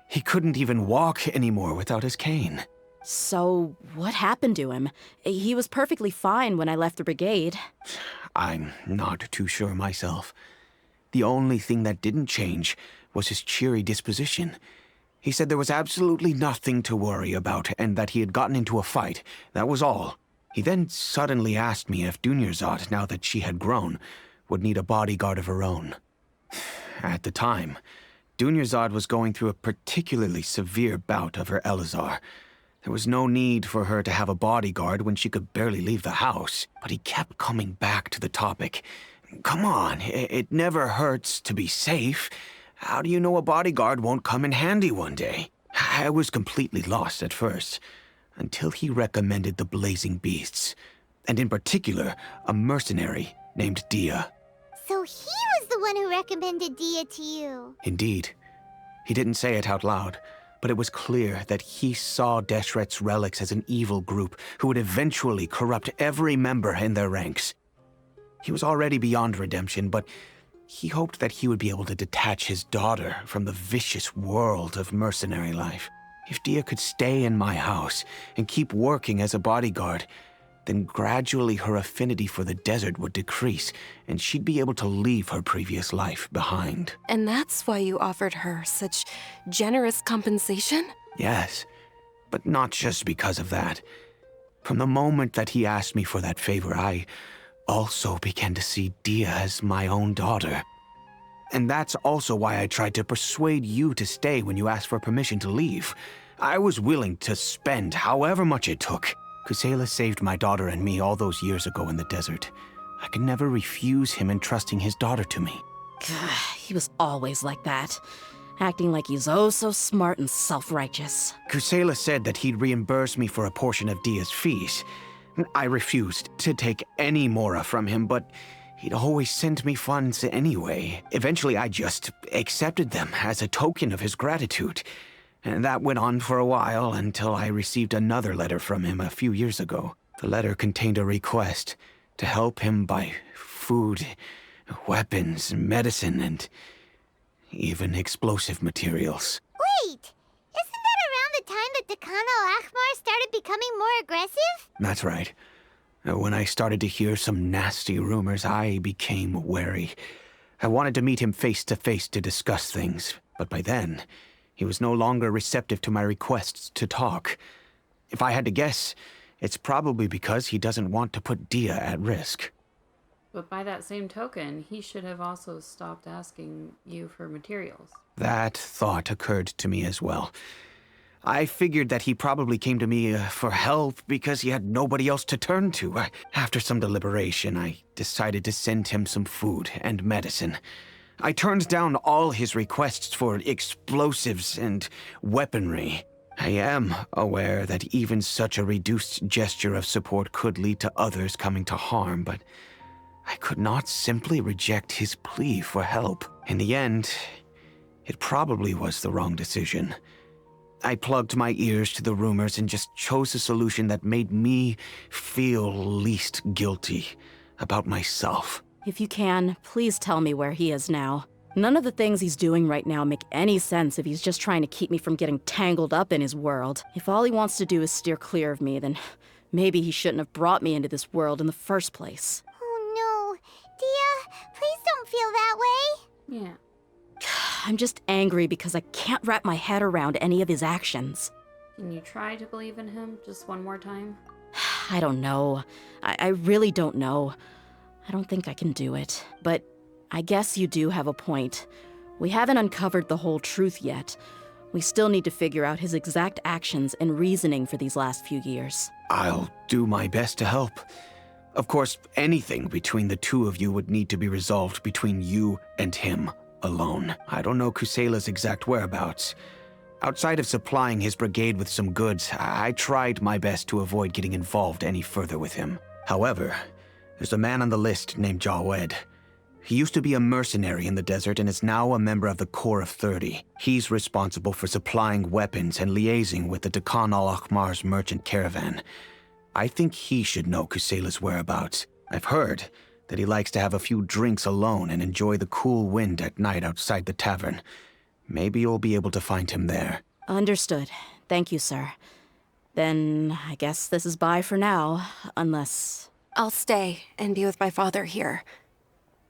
He couldn't even walk anymore without his cane. So, what happened to him? He was perfectly fine when I left the brigade. I'm not too sure myself. The only thing that didn't change was his cheery disposition. He said there was absolutely nothing to worry about and that he had gotten into a fight. That was all. He then suddenly asked me if Dunyarzad, now that she had grown, would need a bodyguard of her own. At the time, Dunyarzad was going through a particularly severe bout of her Elazar. There was no need for her to have a bodyguard when she could barely leave the house. But he kept coming back to the topic. Come on, it never hurts to be safe. How do you know a bodyguard won't come in handy one day? I was completely lost at first, until he recommended the Blazing Beasts, and in particular, a mercenary named Dehya. So he was the one who recommended Dehya to you. Indeed. He didn't say it out loud, but it was clear that he saw Deshret's relics as an evil group who would eventually corrupt every member in their ranks. He was already beyond redemption, but He hoped that he would be able to detach his daughter from the vicious world of mercenary life. If Dehya could stay in my house and keep working as a bodyguard, then gradually her affinity for the desert would decrease, and she'd be able to leave her previous life behind. And that's why you offered her such generous compensation? Yes, but not just because of that. From the moment that he asked me for that favor, I also began to see Dehya as my own daughter. And that's also why I tried to persuade you to stay when you asked for permission to leave. I was willing to spend however much it took. Kusela saved my daughter and me all those years ago in the desert. I could never refuse him entrusting his daughter to me. He was always like that, acting like he's oh so smart and self-righteous. Kusela said that he'd reimburse me for a portion of Dehya's fees. I refused to take any more from him, but he'd always sent me funds anyway. Eventually, I just accepted them as a token of his gratitude. And that went on for a while until I received another letter from him a few years ago. The letter contained a request to help him buy food, weapons, medicine, and even explosive materials. Wait! Isn't that around the time that Dekano Akhmar started becoming more aggressive? That's right. When I started to hear some nasty rumors, I became wary. I wanted to meet him face to face to discuss things, but by then, he was no longer receptive to my requests to talk. If I had to guess, it's probably because he doesn't want to put Dehya at risk. But by that same token, he should have also stopped asking you for materials. That thought occurred to me as well. I figured that he probably came to me for help because he had nobody else to turn to. After some deliberation, I decided to send him some food and medicine. I turned down all his requests for explosives and weaponry. I am aware that even such a reduced gesture of support could lead to others coming to harm, but I could not simply reject his plea for help. In the end, it probably was the wrong decision. I plugged my ears to the rumors and just chose a solution that made me feel least guilty about myself. If you can, please tell me where he is now. None of the things he's doing right now make any sense if he's just trying to keep me from getting tangled up in his world. If all he wants to do is steer clear of me, then maybe he shouldn't have brought me into this world in the first place. Oh no. Dehya, please don't feel that way. Yeah. I'm just angry because I can't wrap my head around any of his actions. Can you try to believe in him just one more time? I don't know. I really don't know. I don't think I can do it. But I guess you do have a point. We haven't uncovered the whole truth yet. We still need to figure out his exact actions and reasoning for these last few years. I'll do my best to help. Of course, anything between the two of you would need to be resolved between you and him alone. I don't know Kusela's exact whereabouts. Outside of supplying his brigade with some goods, I tried my best to avoid getting involved any further with him. However, there's a man on the list named Jawed. He used to be a mercenary in the desert and is now a member of the Corps of 30. He's responsible for supplying weapons and liaising with the Dekhan al-Akhmar's merchant caravan. I think he should know Kusela's whereabouts. I've heard that he likes to have a few drinks alone and enjoy the cool wind at night outside the tavern. Maybe you'll be able to find him there. Understood. Thank you, sir. Then I guess this is bye for now, unless... I'll stay and be with my father here.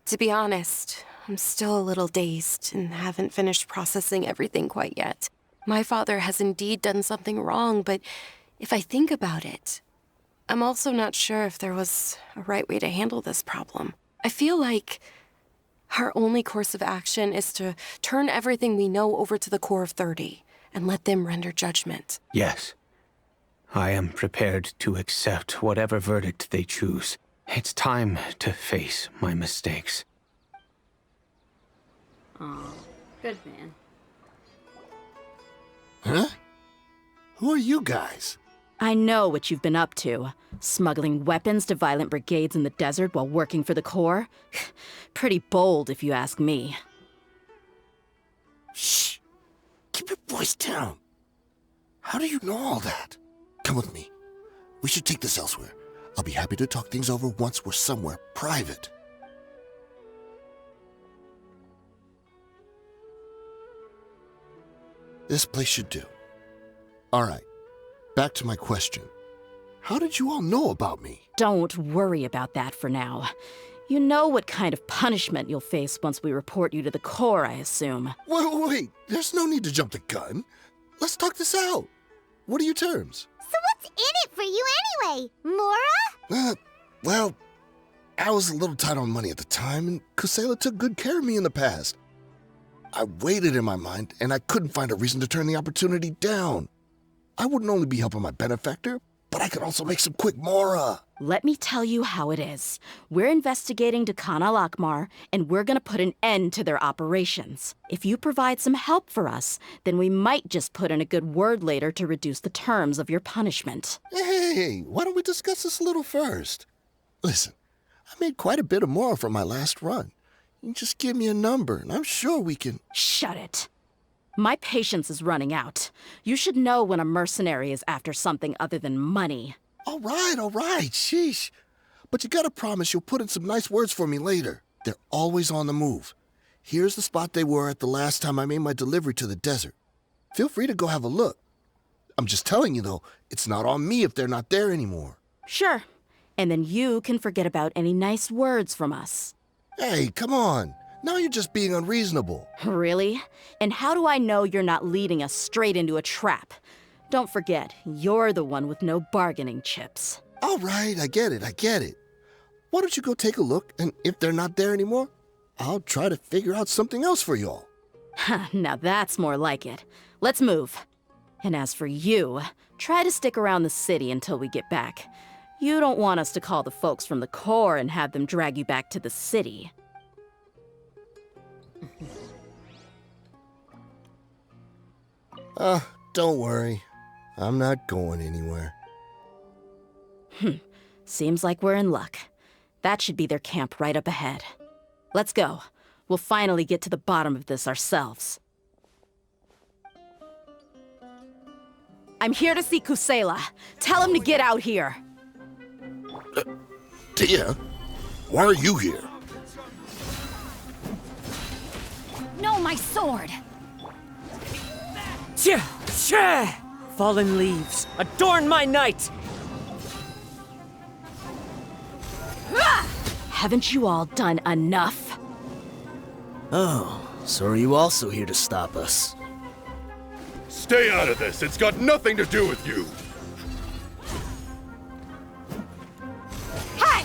To be honest, I'm still a little dazed and haven't finished processing everything quite yet. My father has indeed done something wrong, but if I think about it, I'm also not sure if there was a right way to handle this problem. I feel like our only course of action is to turn everything we know over to the Corps of 30 and let them render judgment. Yes. I am prepared to accept whatever verdict they choose. It's time to face my mistakes. Aw, good man. Huh? Who are you guys? I know what you've been up to. Smuggling weapons to violent brigades in the desert while working for the Corps. Pretty bold, if you ask me. Shh! Keep your voice down. How do you know all that? Come with me. We should take this elsewhere. I'll be happy to talk things over once we're somewhere private. This place should do. All right, back to my question. How did you all know about me? Don't worry about that for now. You know what kind of punishment you'll face once we report you to the Corps, I assume. Wait, there's no need to jump the gun. Let's talk this out. What are your terms? So what's in it for you anyway, Mora? Well, I was a little tight on money at the time, and Kusela took good care of me in the past. I weighed it in my mind, and I couldn't find a reason to turn the opportunity down. I wouldn't only be helping my benefactor, but I could also make some quick Mora. Let me tell you how it is. We're investigating Dekhan al-Akmar, and we're gonna put an end to their operations. If you provide some help for us, then we might just put in a good word later to reduce the terms of your punishment. Hey, why don't we discuss this a little first? Listen, I made quite a bit of Mora from my last run. You just give me a number, and I'm sure we can... Shut it. My patience is running out. You should know when a mercenary is after something other than money. All right, sheesh. But you gotta promise you'll put in some nice words for me later. They're always on the move. Here's the spot they were at the last time I made my delivery to the desert. Feel free to go have a look. I'm just telling you, though, it's not on me if they're not there anymore. Sure. And then you can forget about any nice words from us. Hey, come on. Now you're just being unreasonable. Really? And how do I know you're not leading us straight into a trap? Don't forget, you're the one with no bargaining chips. All right, I get it. Why don't you go take a look, and if they're not there anymore, I'll try to figure out something else for y'all. Now that's more like it. Let's move. And as for you, try to stick around the city until we get back. You don't want us to call the folks from the Corps and have them drag you back to the city. Don't worry. I'm not going anywhere. Seems like we're in luck. That should be their camp right up ahead. Let's go. We'll finally get to the bottom of this ourselves. I'm here to see Kusela. Tell him to get out here. Dehya, why are you here? No, my sword! Fallen leaves, adorn my night! Haven't you all done enough? Oh, so are you also here to stop us? Stay out of this. It's got nothing to do with you. Hey!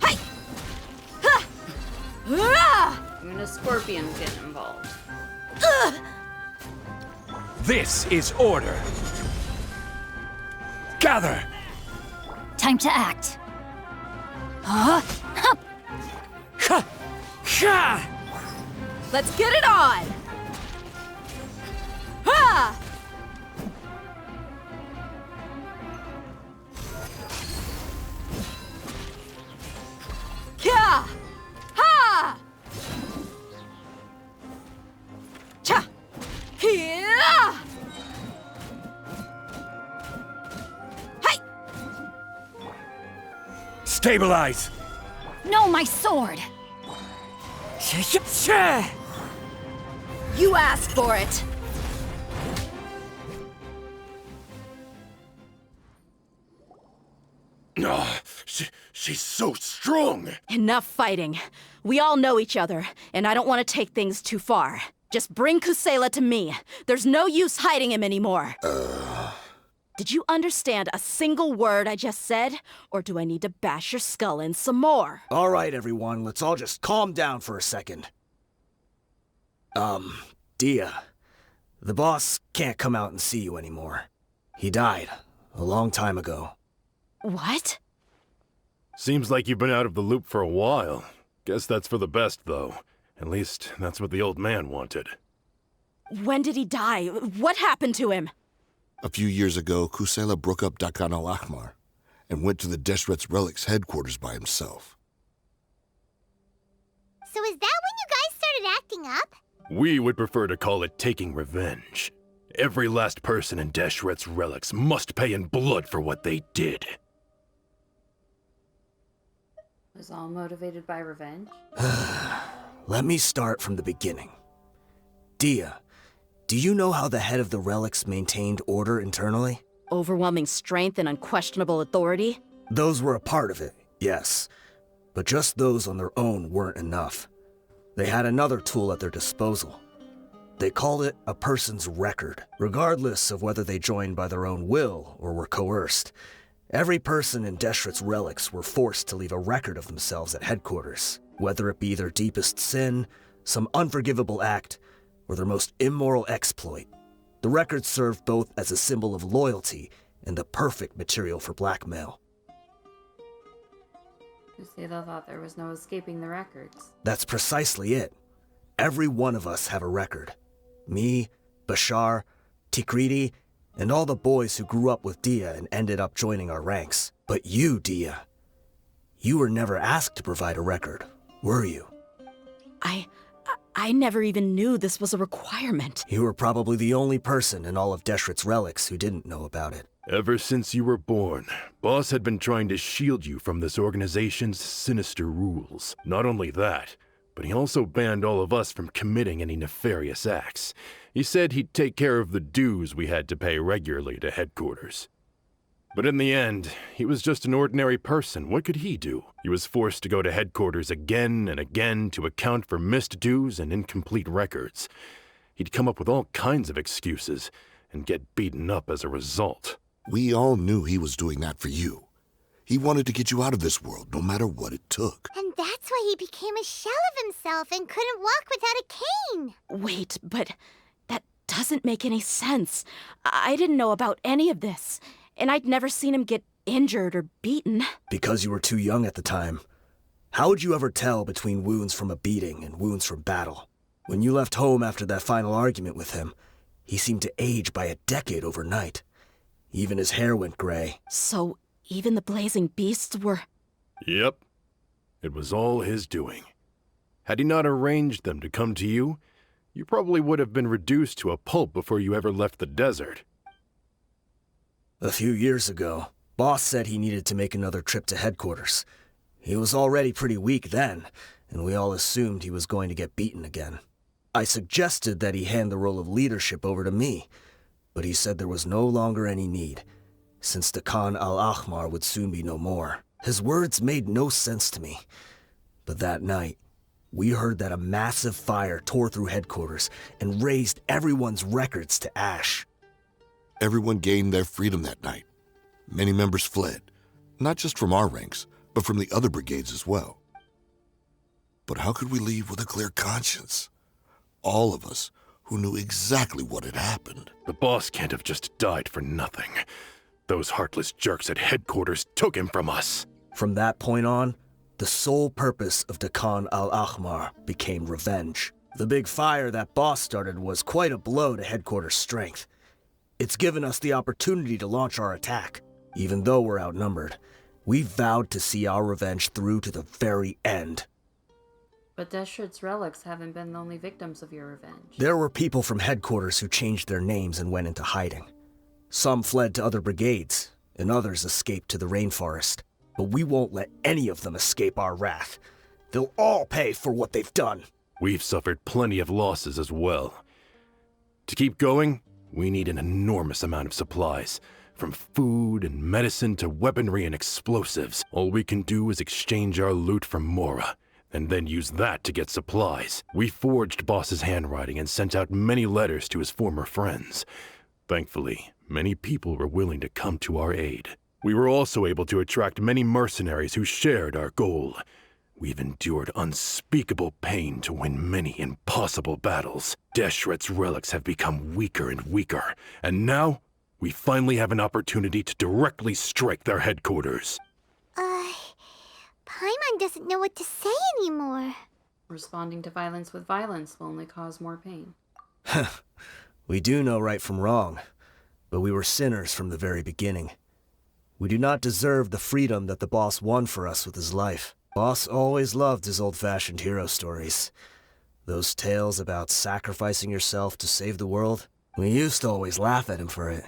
Hey! Even a scorpion's getting involved. This is order. Gather! Time to act. Let's get it on! Ha! Kya! Ha! Cha! Here! Hey! Stabilize! No, my sword! You asked for it! She's so strong. Enough fighting. We all know each other, and I don't want to take things too far. Just bring Kusela to me. There's no use hiding him anymore. Did you understand a single word I just said? Or do I need to bash your skull in some more? All right, everyone, let's all just calm down for a second. Dehya, the boss can't come out and see you anymore. He died a long time ago. What? Seems like you've been out of the loop for a while. Guess that's for the best, though. At least, that's what the old man wanted. When did he die? What happened to him? A few years ago, Kusela broke up Dekhan al-Akmar and went to the Deshret's Relics Headquarters by himself. So is that when you guys started acting up? We would prefer to call it taking revenge. Every last person in Deshret's Relics must pay in blood for what they did. It was all motivated by revenge? Let me start from the beginning. Dehya, Do you know how the head of the Relics maintained order internally? Overwhelming strength and unquestionable authority? Those were a part of it, yes. But just those on their own weren't enough. They had another tool at their disposal. They called it a person's record, regardless of whether they joined by their own will or were coerced. Every person in Deshret's Relics were forced to leave a record of themselves at headquarters, whether it be their deepest sin, some unforgivable act, or their most immoral exploit. The records served both as a symbol of loyalty and the perfect material for blackmail. You see, they thought there was no escaping the records. That's precisely it. Every one of us have a record. Me, Bashar, Tikriti, and all the boys who grew up with Dehya and ended up joining our ranks. But you, Dehya, you were never asked to provide a record, were you? I never even knew this was a requirement. You were probably the only person in all of Deshret's Relics who didn't know about it. Ever since you were born, Boss had been trying to shield you from this organization's sinister rules. Not only that, but he also banned all of us from committing any nefarious acts. He said he'd take care of the dues we had to pay regularly to headquarters. But in the end, he was just an ordinary person. What could he do? He was forced to go to headquarters again and again to account for missed dues and incomplete records. He'd come up with all kinds of excuses and get beaten up as a result. We all knew he was doing that for you. He wanted to get you out of this world, no matter what it took. And that's why he became a shell of himself and couldn't walk without a cane. Wait, but that doesn't make any sense. I didn't know about any of this, and I'd never seen him get injured or beaten. Because you were too young at the time. How would you ever tell between wounds from a beating and wounds from battle? When you left home after that final argument with him, he seemed to age by a decade overnight. Even his hair went gray. So even the blazing beasts were... Yep. It was all his doing. Had he not arranged them to come to you, you probably would have been reduced to a pulp before you ever left the desert. A few years ago, Boss said he needed to make another trip to headquarters. He was already pretty weak then, and we all assumed he was going to get beaten again. I suggested that he hand the role of leadership over to me, but he said there was no longer any need, since the Khan al-Ahmar would soon be no more. His words made no sense to me. But that night, we heard that a massive fire tore through headquarters and razed everyone's records to ash. Everyone gained their freedom that night. Many members fled, not just from our ranks, but from the other brigades as well. But how could we leave with a clear conscience? All of us who knew exactly what had happened. The boss can't have just died for nothing. Those heartless jerks at headquarters took him from us. From that point on, the sole purpose of the Khan al-Ahmar became revenge. The big fire that Boss started was quite a blow to headquarters' strength. It's given us the opportunity to launch our attack. Even though we're outnumbered, we vowed to see our revenge through to the very end. But Deshret's relics haven't been the only victims of your revenge. There were people from headquarters who changed their names and went into hiding. Some fled to other brigades, and others escaped to the rainforest. But we won't let any of them escape our wrath. They'll all pay for what they've done. We've suffered plenty of losses as well. To keep going, we need an enormous amount of supplies. From food and medicine to weaponry and explosives. All we can do is exchange our loot from Mora, and then use that to get supplies. We forged Boss's handwriting and sent out many letters to his former friends. Thankfully, many people were willing to come to our aid. We were also able to attract many mercenaries who shared our goal. We've endured unspeakable pain to win many impossible battles. Deshret's relics have become weaker and weaker, and now we finally have an opportunity to directly strike their headquarters. Paimon doesn't know what to say anymore. Responding to violence with violence will only cause more pain. We do know right from wrong, but we were sinners from the very beginning. We do not deserve the freedom that the boss won for us with his life. Boss always loved his old-fashioned hero stories. Those tales about sacrificing yourself to save the world. We used to always laugh at him for it.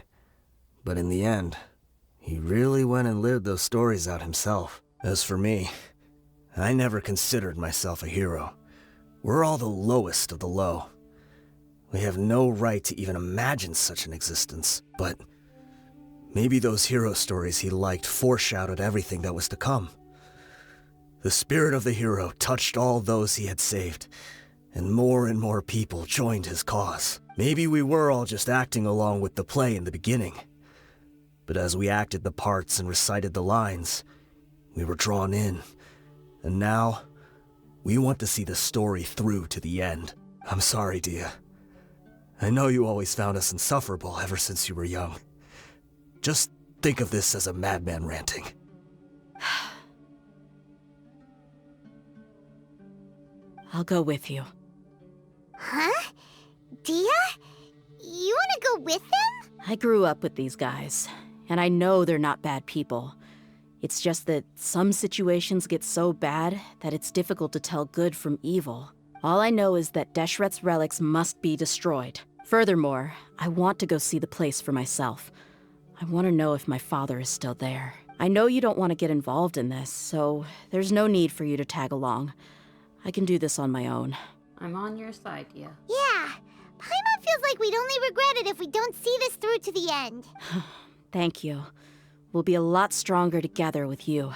But in the end, he really went and lived those stories out himself. As for me, I never considered myself a hero. We're all the lowest of the low. We have no right to even imagine such an existence, but maybe those hero stories he liked foreshadowed everything that was to come. The spirit of the hero touched all those he had saved, and more people joined his cause. Maybe we were all just acting along with the play in the beginning, but as we acted the parts and recited the lines, we were drawn in, and now we want to see the story through to the end. I'm sorry, Dehya. I know you always found us insufferable ever since you were young. Just think of this as a madman ranting. I'll go with you. Huh? Dehya? You wanna go with them? I grew up with these guys, and I know they're not bad people. It's just that some situations get so bad that it's difficult to tell good from evil. All I know is that Deshret's relics must be destroyed. Furthermore, I want to go see the place for myself. I want to know if my father is still there. I know you don't want to get involved in this, so there's no need for you to tag along. I can do this on my own. I'm on your side, Dehya. Yeah. Paimon feels like we'd only regret it if we don't see this through to the end. Thank you. We'll be a lot stronger together with you.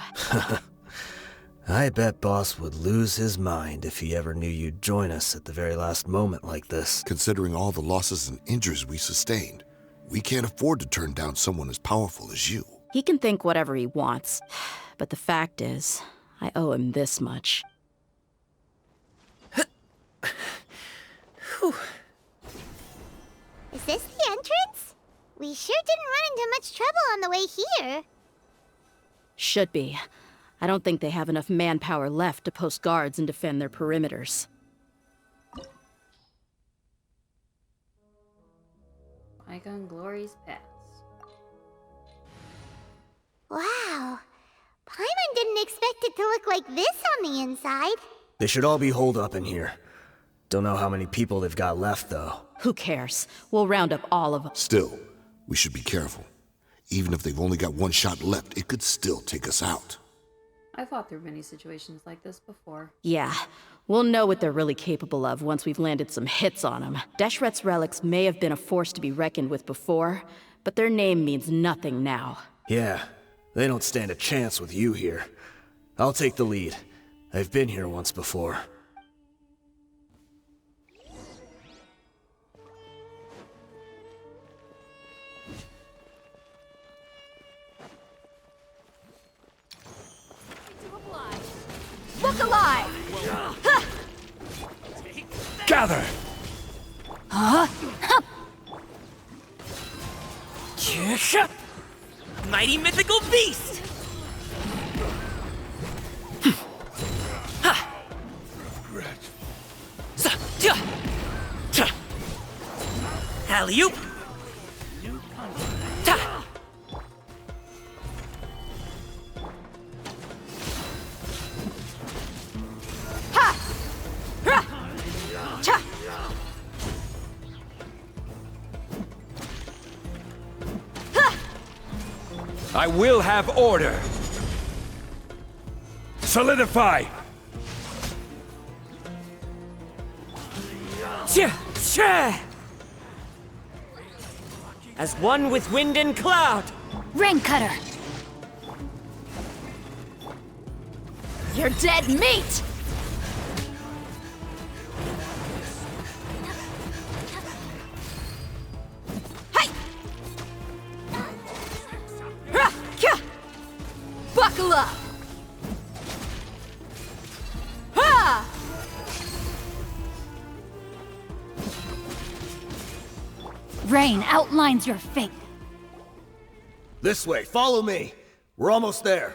I bet Boss would lose his mind if he ever knew you'd join us at the very last moment like this. Considering all the losses and injuries we sustained, we can't afford to turn down someone as powerful as you. He can think whatever he wants, but the fact is, I owe him this much. Is this the entrance? We sure didn't run into much trouble on the way here. Should be. I don't think they have enough manpower left to post guards and defend their perimeters. Bygone glories past. Wow. Paimon didn't expect it to look like this on the inside. They should all be holed up in here. Don't know how many people they've got left, though. Who cares? We'll round up all of them. Still, we should be careful. Even if they've only got one shot left, it could still take us out. I fought through many situations like this before. Yeah, we'll know what they're really capable of once we've landed some hits on them. Deshret's relics may have been a force to be reckoned with before, but their name means nothing now. Yeah, they don't stand a chance with you here. I'll take the lead. I've been here once before. Look alive! Gather! Huh? Mighty mythical beast! Alley-oop! I will have order! Solidify! As one with wind and cloud! Rain Cutter! You're dead meat! Buckle up! Ha! Rain outlines your fate. This way, follow me. We're almost there.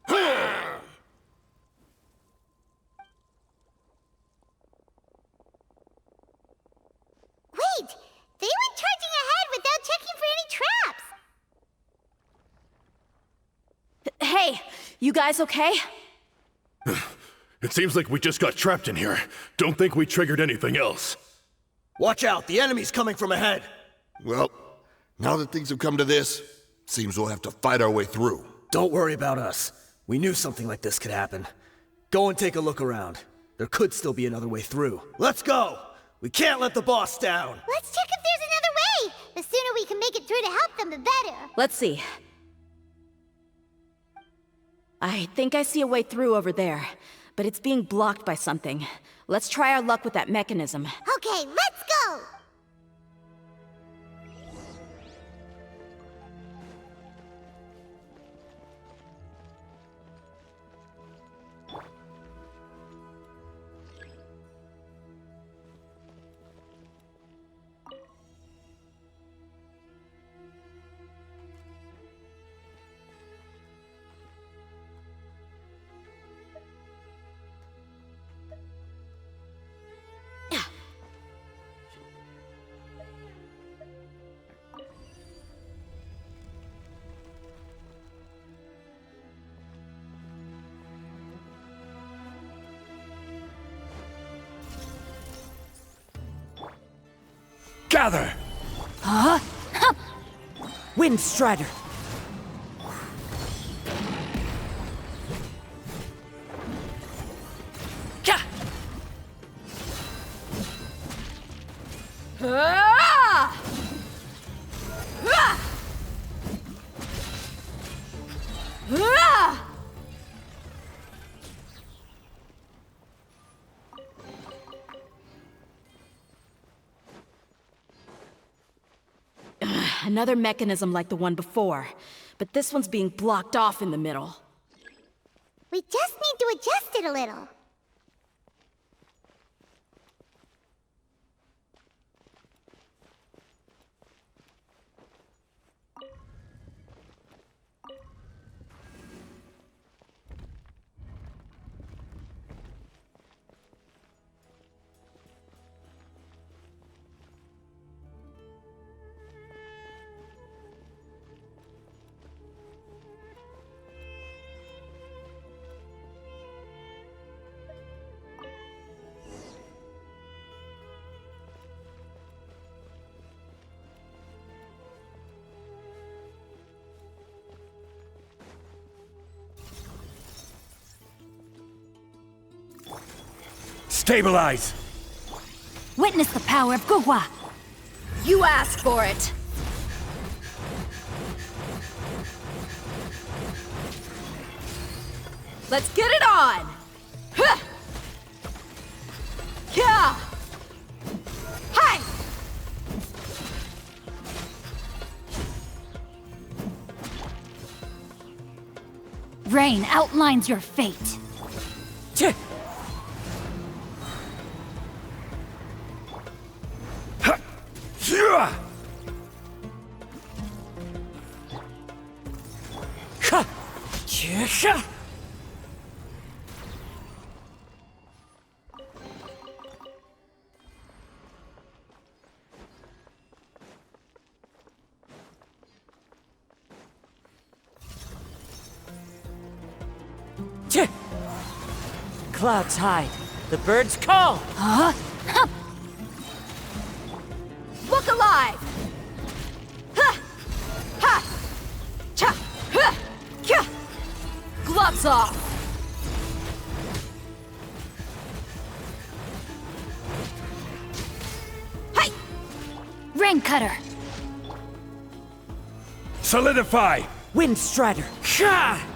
Wait! They went charging ahead without checking for any traps! Hey, you guys okay? It seems like we just got trapped in here. Don't think we triggered anything else. Watch out, the enemy's coming from ahead. Well, now that things have come to this, seems we'll have to fight our way through. Don't worry about us. We knew something like this could happen. Go and take a look around. There could still be another way through. Let's go! We can't let the boss down! Let's check if there's another way! The sooner we can make it through to help them, the better. Let's see. I think I see a way through over there, but it's being blocked by something. Let's try our luck with that mechanism. Okay, let's go! Gather! Huh? Wind Strider. Another mechanism like the one before, but this one's being blocked off in the middle. We just need to adjust it a little. Stabilize! Witness the power of Gugwa. You asked for it! Let's get it on! Huh! Yeah! Hi! Rain outlines your fate. Clouds hide. The birds call. Huh? Look alive! Ha! Ha! Cha! Ha! Kya! Gloves off! Hey! Rain Cutter. Solidify! Wind Strider. Ha!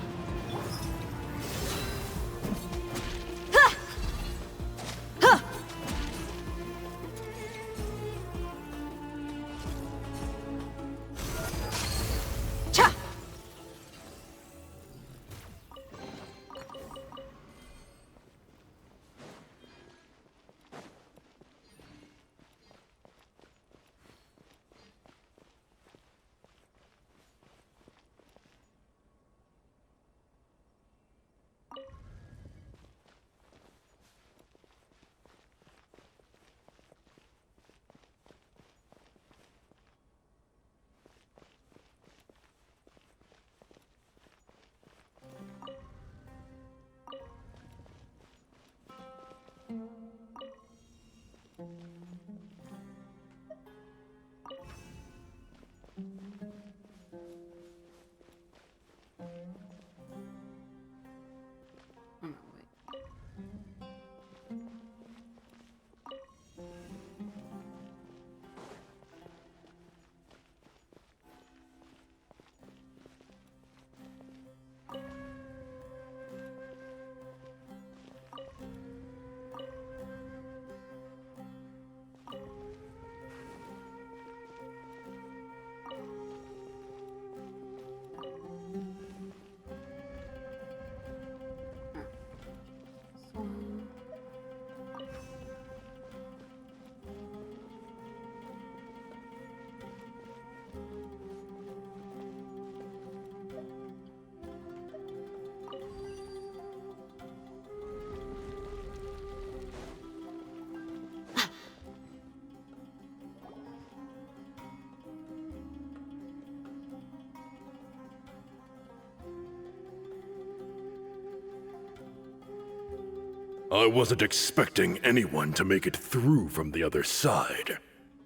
I wasn't expecting anyone to make it through from the other side.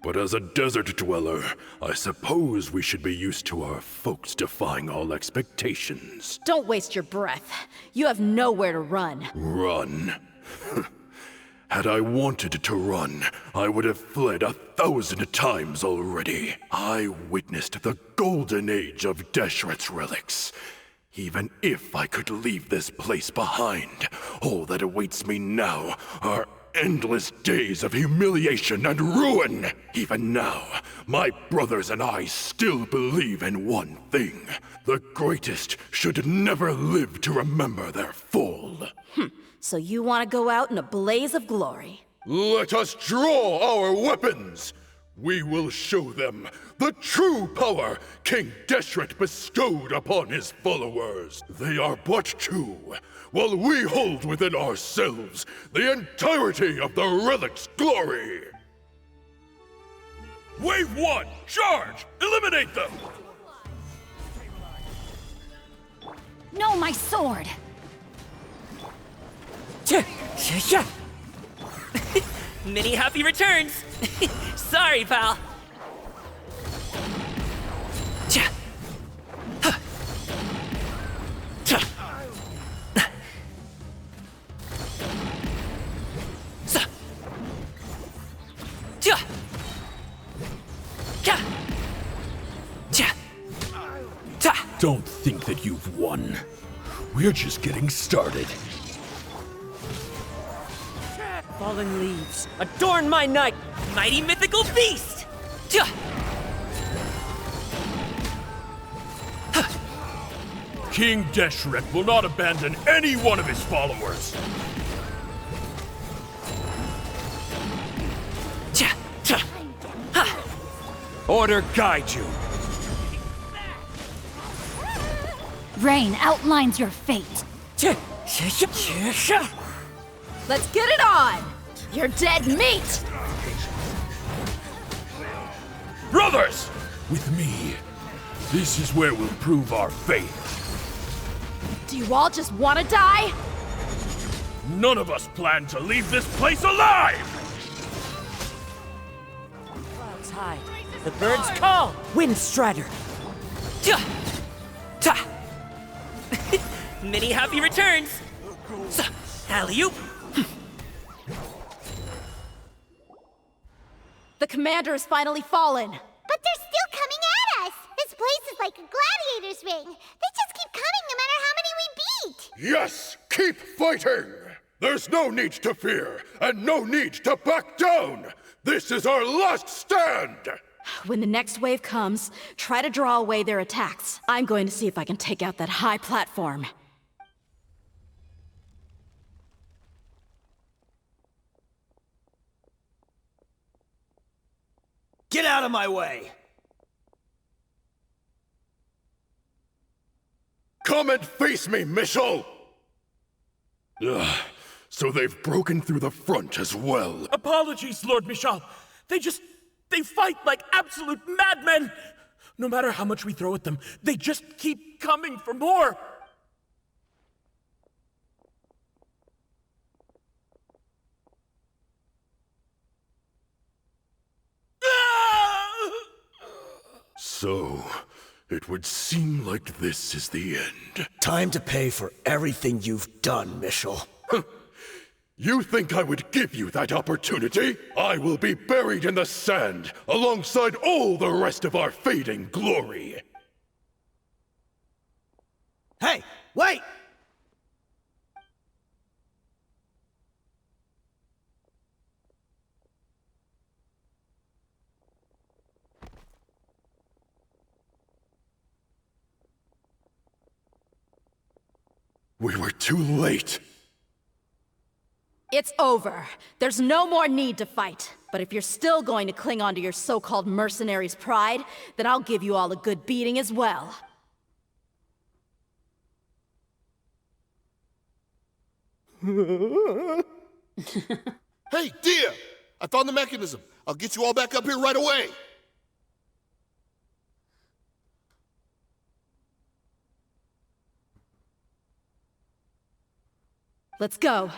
But as a desert dweller, I suppose we should be used to our folks defying all expectations. Don't waste your breath. You have nowhere to run. Run? Had I wanted to run, I would have fled 1,000 times already. I witnessed the golden age of Deshret's relics. Even if I could leave this place behind, all that awaits me now are endless days of humiliation and ruin. Even now, my brothers and I still believe in one thing. The greatest should never live to remember their fall. So you want to go out in a blaze of glory? Let us draw our weapons! We will show them the true power King Deshret bestowed upon his followers. They are but two, while we hold within ourselves the entirety of the Relic's glory. Wave 1, charge! Eliminate them! No, my sword! Many happy returns! Sorry, pal. Don't think that you've won. We're just getting started. Fallen leaves, adorn my night, mighty mythical beast! King Deshret will not abandon any one of his followers. Order guide you. Rain outlines your fate. Let's get it on! You're dead meat! Brothers! With me, this is where we'll prove our faith. Do you all just want to die? None of us plan to leave this place alive! Clouds high, the birds call, Wind Strider. Many happy returns. Alley-oop. The commander has finally fallen. But they're still coming at us! This place is like a gladiator's ring. They just keep coming no matter how many we beat! Yes, keep fighting! There's no need to fear, and no need to back down! This is our last stand! When the next wave comes, try to draw away their attacks. I'm going to see if I can take out that high platform. Get out of my way! Come and face me, Michel! Ugh, so they've broken through the front as well. Apologies, Lord Michal. They fight like absolute madmen. No matter how much we throw at them, they just keep coming for more. So, it would seem like this is the end. Time to pay for everything you've done, Michel. You think I would give you that opportunity? I will be buried in the sand, alongside all the rest of our fading glory. Hey, wait! We were too late. It's over. There's no more need to fight. But if you're still going to cling on to your so-called mercenary's pride, then I'll give you all a good beating as well. Hey, Dehya! I found the mechanism. I'll get you all back up here right away. Let's go.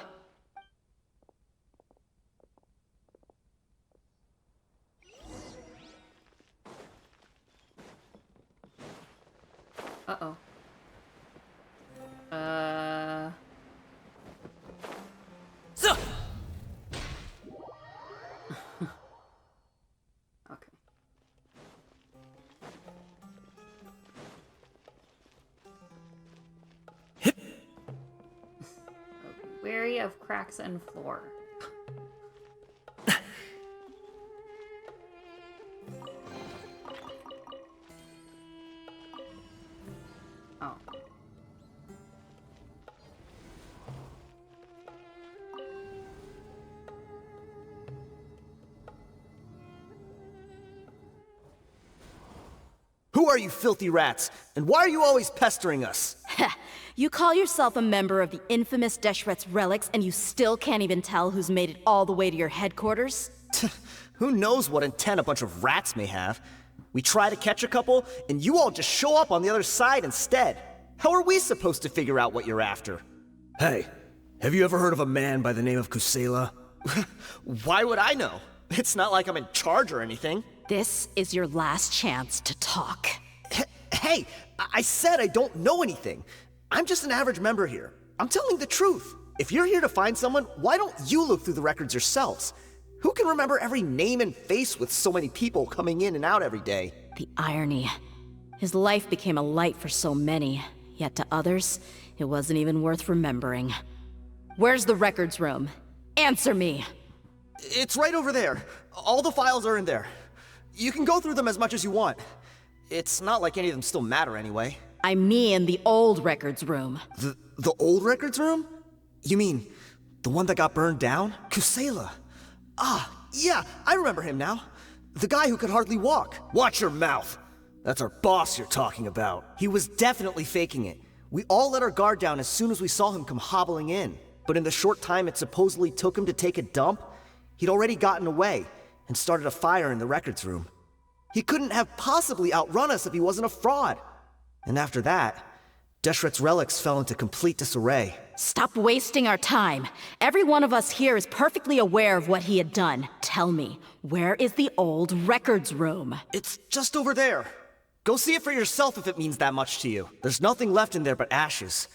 free of cracks in floor. Oh. Who are you filthy rats? And why are you always pestering us? You call yourself a member of the infamous Deshret's Relics, and you still can't even tell who's made it all the way to your headquarters? Who knows what intent a bunch of rats may have? We try to catch a couple, and you all just show up on the other side instead. How are we supposed to figure out what you're after? Hey, have you ever heard of a man by the name of Kusela? Why would I know? It's not like I'm in charge or anything. This is your last chance to talk. Hey, I said I don't know anything. I'm just an average member here. I'm telling the truth. If you're here to find someone, why don't you look through the records yourselves? Who can remember every name and face with so many people coming in and out every day? The irony. His life became a light for so many, yet to others, it wasn't even worth remembering. Where's the records room? Answer me! It's right over there. All the files are in there. You can go through them as much as you want. It's not like any of them still matter anyway. I mean the old records room. The old records room? You mean the one that got burned down? Kusela. Ah, yeah, I remember him now. The guy who could hardly walk. Watch your mouth. That's our boss you're talking about. He was definitely faking it. We all let our guard down as soon as we saw him come hobbling in. But in the short time it supposedly took him to take a dump, he'd already gotten away and started a fire in the records room. He couldn't have possibly outrun us if he wasn't a fraud. And after that, Deshret's relics fell into complete disarray. Stop wasting our time. Every one of us here is perfectly aware of what he had done. Tell me, where is the old records room? It's just over there. Go see it for yourself if it means that much to you. There's nothing left in there but ashes.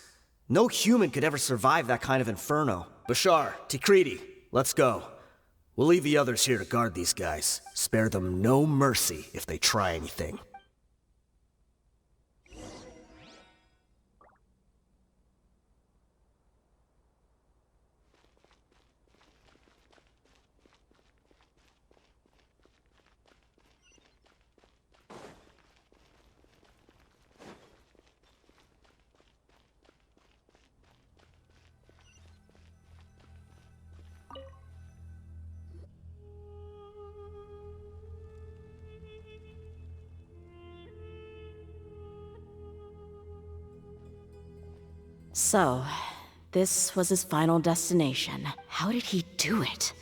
No human could ever survive that kind of inferno. Bashar, Tikriti, let's go. We'll leave the others here to guard these guys. Spare them no mercy if they try anything. So, this was his final destination. How did he do it?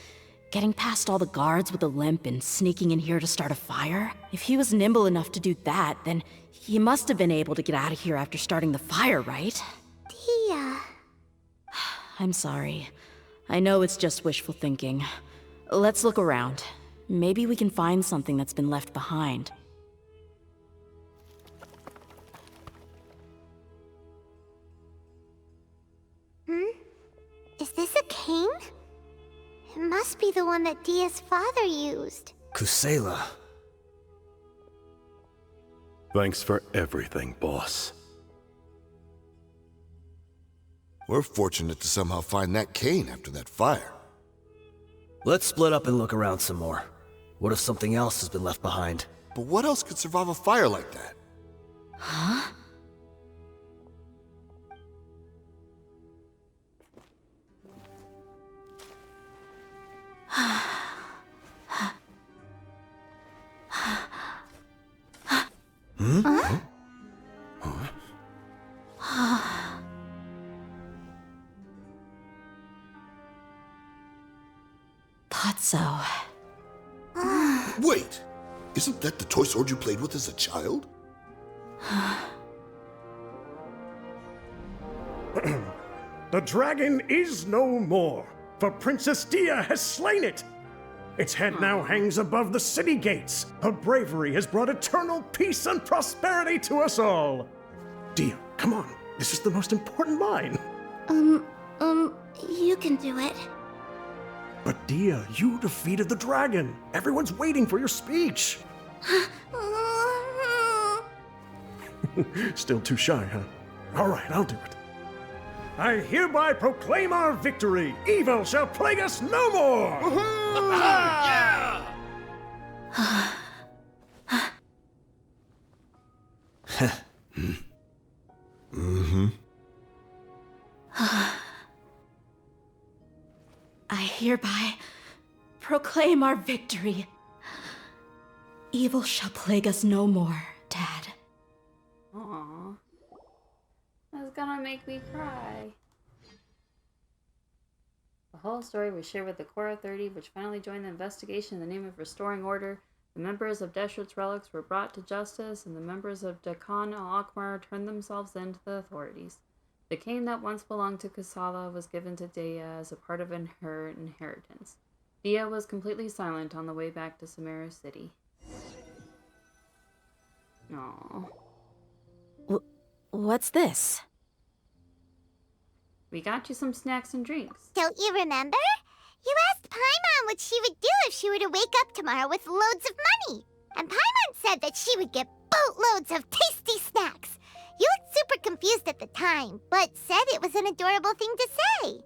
Getting past all the guards with a limp and sneaking in here to start a fire? If he was nimble enough to do that, then he must have been able to get out of here after starting the fire, right? Dehya. I'm sorry. I know it's just wishful thinking. Let's look around. Maybe we can find something that's been left behind. Is this a cane? It must be the one that Dehya's father used. Kusela. Thanks for everything, boss. We're fortunate to somehow find that cane after that fire. Let's split up and look around some more. What if something else has been left behind? But what else could survive a fire like that? Huh? Thought so. Wait! Isn't that the toy sword you played with as a child? The dragon is no more, for Princess Dehya has slain it. Its head now hangs above the city gates. Her bravery has brought eternal peace and prosperity to us all. Dehya, come on. This is the most important line. You can do it. But Dehya, you defeated the dragon. Everyone's waiting for your speech. Still too shy, huh? All right, I'll do it. I hereby proclaim our victory. Evil shall plague us no more! Yeah! Mm-hmm. I hereby proclaim our victory. Evil shall plague us no more, Dad. Aww. That's gonna make me cry. The whole story was shared with the Core 30, which finally joined the investigation in the name of restoring order. The members of Deshret's relics were brought to justice, and the members of Dekhan al-Akmar turned themselves in to the authorities. The cane that once belonged to Kusala was given to Dehya as a part of her inheritance. Dehya was completely silent on the way back to Sumeru City. Aww. What's this? We got you some snacks and drinks. Don't you remember? You asked Paimon what she would do if she were to wake up tomorrow with loads of money. And Paimon said that she would get boatloads of tasty snacks. You looked super confused at the time, but said it was an adorable thing to say.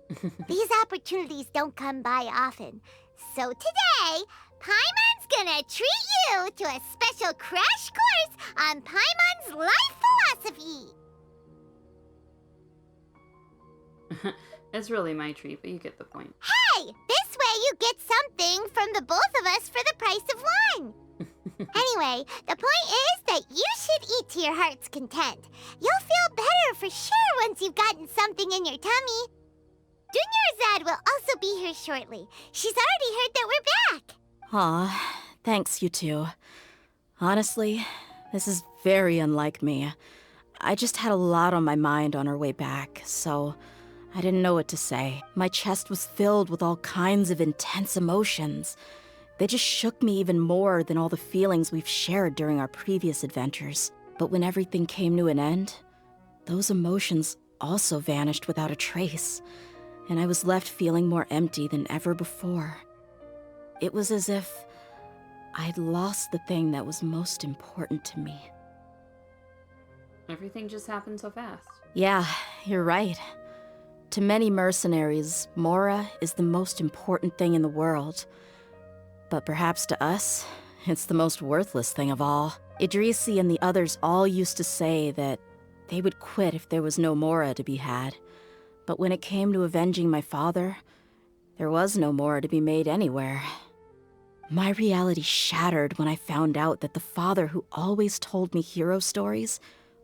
These opportunities don't come by often. So today, Paimon's gonna treat you to a special crash course on Paimon's life philosophy. It's really my treat, but you get the point. Hey, this way you get something from the both of us for the price of one. Anyway, the point is that you should eat to your heart's content. You'll feel better for sure once you've gotten something in your tummy. Dunyarzad will also be here shortly. She's already heard that we're back. Aw, thanks, you two. Honestly, this is very unlike me. I just had a lot on my mind on our way back, so I didn't know what to say. My chest was filled with all kinds of intense emotions. They just shook me even more than all the feelings we've shared during our previous adventures. But when everything came to an end, those emotions also vanished without a trace, and I was left feeling more empty than ever before. It was as if I'd lost the thing that was most important to me. Everything just happened so fast. Yeah, you're right. To many mercenaries, Mora is the most important thing in the world. But perhaps to us, it's the most worthless thing of all. Idrisi and the others all used to say that they would quit if there was no Mora to be had. But when it came to avenging my father, there was no Mora to be made anywhere. My reality shattered when I found out that the father who always told me hero stories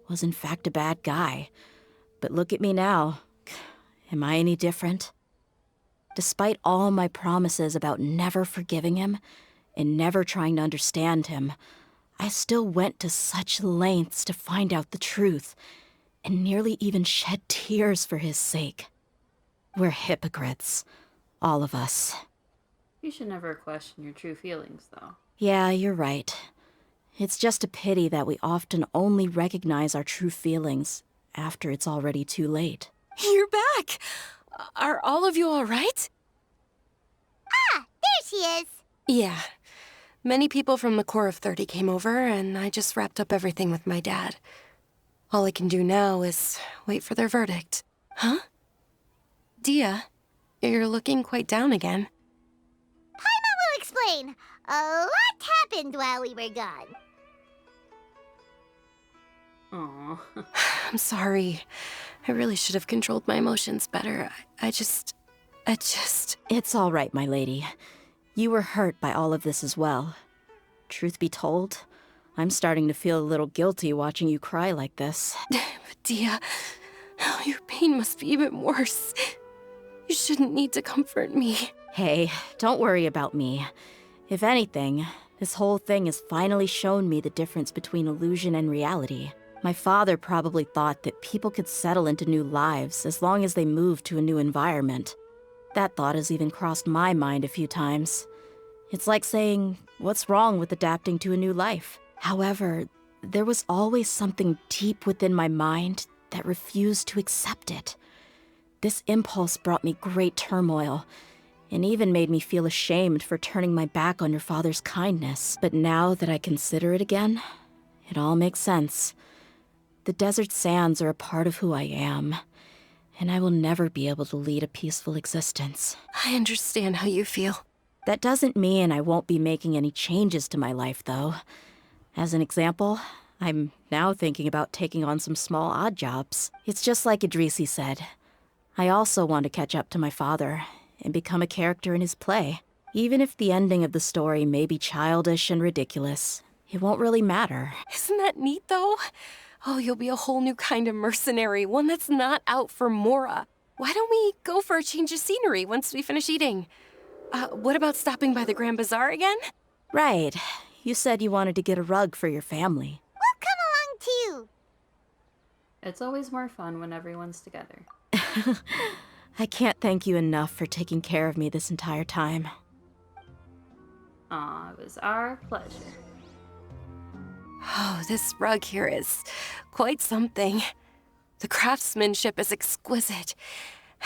was in fact a bad guy. But look at me now. Am I any different? Despite all my promises about never forgiving him and never trying to understand him, I still went to such lengths to find out the truth and nearly even shed tears for his sake. We're hypocrites, all of us. You should never question your true feelings, though. Yeah, you're right. It's just a pity that we often only recognize our true feelings after it's already too late. You're back! Are all of you all right? Ah, there she is. Yeah. Many people from the Core of 30 came over, and I just wrapped up everything with my dad. All I can do now is wait for their verdict. Huh? Dehya, you're looking quite down again. Paimon will explain. A lot happened while we were gone. Aww. I'm sorry. I really should have controlled my emotions better. I just... It's all right, my lady. You were hurt by all of this as well. Truth be told, I'm starting to feel a little guilty watching you cry like this. But Dehya, your pain must be even worse. You shouldn't need to comfort me. Hey, don't worry about me. If anything, this whole thing has finally shown me the difference between illusion and reality. My father probably thought that people could settle into new lives as long as they moved to a new environment. That thought has even crossed my mind a few times. It's like saying, what's wrong with adapting to a new life? However, there was always something deep within my mind that refused to accept it. This impulse brought me great turmoil, and even made me feel ashamed for turning my back on your father's kindness. But now that I consider it again, it all makes sense. The desert sands are a part of who I am, and I will never be able to lead a peaceful existence. I understand how you feel. That doesn't mean I won't be making any changes to my life, though. As an example, I'm now thinking about taking on some small odd jobs. It's just like Idrisi said. I also want to catch up to my father and become a character in his play. Even if the ending of the story may be childish and ridiculous, it won't really matter. Isn't that neat, though? Oh, you'll be a whole new kind of mercenary, one that's not out for Mora. Why don't we go for a change of scenery once we finish eating? What about stopping by the Grand Bazaar again? Right. You said you wanted to get a rug for your family. We'll come along too. It's always more fun when everyone's together. I can't thank you enough for taking care of me this entire time. Aw, it was our pleasure. Oh, this rug here is quite something. The craftsmanship is exquisite,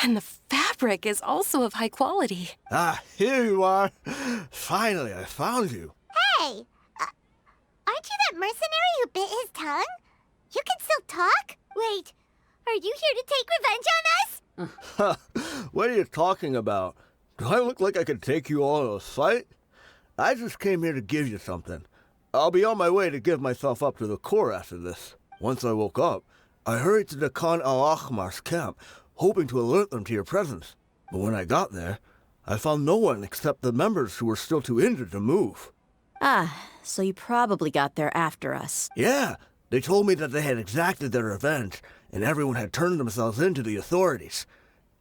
and the fabric is also of high quality. Ah, here you are. Finally, I found you. Hey! Aren't you that mercenary who bit his tongue? You can still talk? Wait, are you here to take revenge on us? What are you talking about? Do I look like I could take you all in a fight? I just came here to give you something. I'll be on my way to give myself up to the Corps after this. Once I woke up, I hurried to the Khan al-Ahmar's camp, hoping to alert them to your presence. But when I got there, I found no one except the members who were still too injured to move. Ah, so you probably got there after us. Yeah, they told me that they had exacted their revenge, and everyone had turned themselves in to the authorities.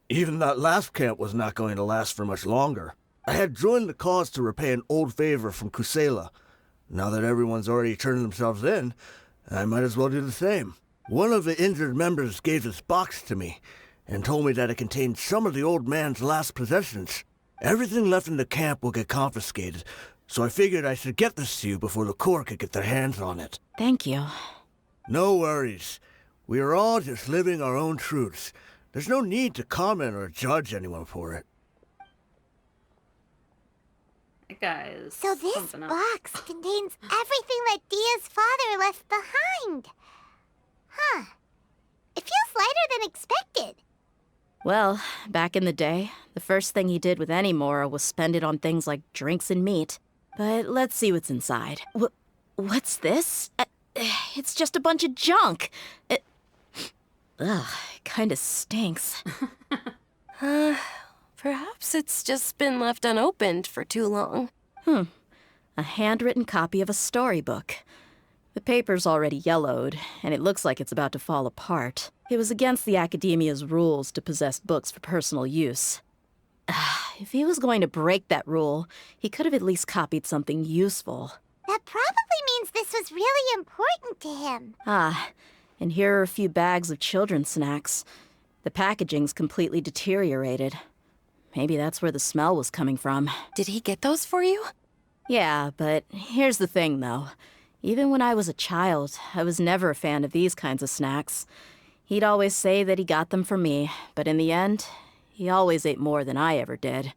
Even that last camp was not going to last for much longer. I had joined the cause to repay an old favor from Kusela. Now that everyone's already turned themselves in, I might as well do the same. One of the injured members gave this box to me, and told me that it contained some of the old man's last possessions. Everything left in the camp will get confiscated, so I figured I should get this to you before the Corps could get their hands on it. Thank you. No worries. We are all just living our own truths. There's no need to comment or judge anyone for it. Guys. So this box contains everything that Dia's father left behind. Huh. It feels lighter than expected. Well, back in the day, the first thing he did with any Mora was spend it on things like drinks and meat. But let's see what's inside. What's this? It's just a bunch of junk. Ugh, it kinda stinks. Perhaps it's just been left unopened for too long. A handwritten copy of a storybook. The paper's already yellowed, and it looks like it's about to fall apart. It was against the Academia's rules to possess books for personal use. If he was going to break that rule, he could have at least copied something useful. That probably means this was really important to him. And here are a few bags of children's snacks. The packaging's completely deteriorated. Maybe that's where the smell was coming from. Did he get those for you? Yeah, but here's the thing, though. Even when I was a child, I was never a fan of these kinds of snacks. He'd always say that he got them for me, but in the end, he always ate more than I ever did.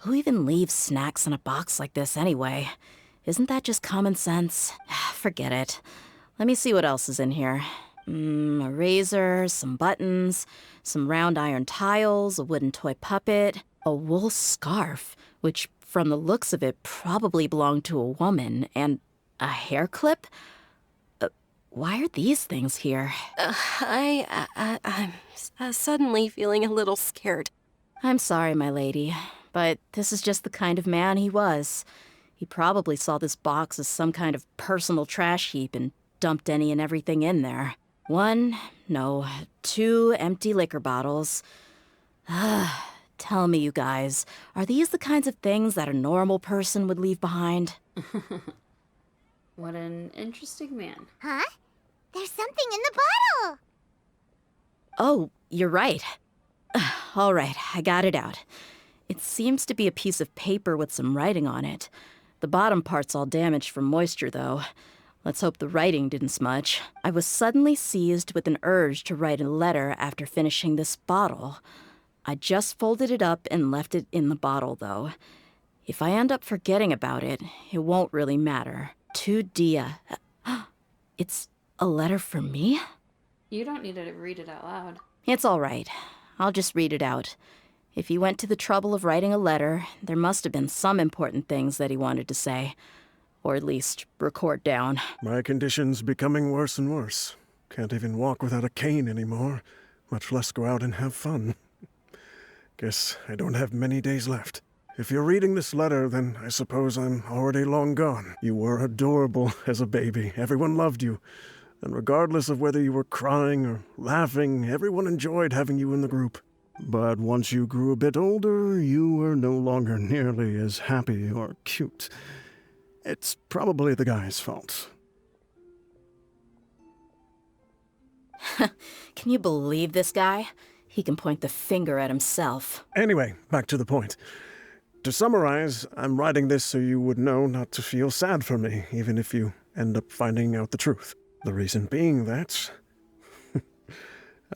Who even leaves snacks in a box like this anyway? Isn't that just common sense? Forget it. Let me see what else is in here. A razor, some buttons, some round iron tiles, a wooden toy puppet, a wool scarf, which from the looks of it probably belonged to a woman, and a hair clip? Why are these things here? I'm suddenly feeling a little scared. I'm sorry, my lady, but this is just the kind of man he was. He probably saw this box as some kind of personal trash heap and dumped any and everything in there. 2 empty liquor bottles. Tell me, you guys, are these the kinds of things that a normal person would leave behind? What an interesting man. Huh? There's something in the bottle! Oh, you're right. All right, I got it out. It seems to be a piece of paper with some writing on it. The bottom part's all damaged from moisture, though. Let's hope the writing didn't smudge. I was suddenly seized with an urge to write a letter after finishing this bottle. I just folded it up and left it in the bottle, though. If I end up forgetting about it, it won't really matter. To Dehya. It's a letter for me? You don't need to read it out loud. It's all right. I'll just read it out. If he went to the trouble of writing a letter, there must have been some important things that he wanted to say. Or at least record down. My condition's becoming worse and worse. Can't even walk without a cane anymore, much less go out and have fun. Guess I don't have many days left. If you're reading this letter, then I suppose I'm already long gone. You were adorable as a baby. Everyone loved you. And regardless of whether you were crying or laughing, everyone enjoyed having you in the group. But once you grew a bit older, you were no longer nearly as happy or cute. It's probably the guy's fault. Can you believe this guy? He can point the finger at himself. Anyway, back to the point. To summarize, I'm writing this so you would know not to feel sad for me, even if you end up finding out the truth. The reason being that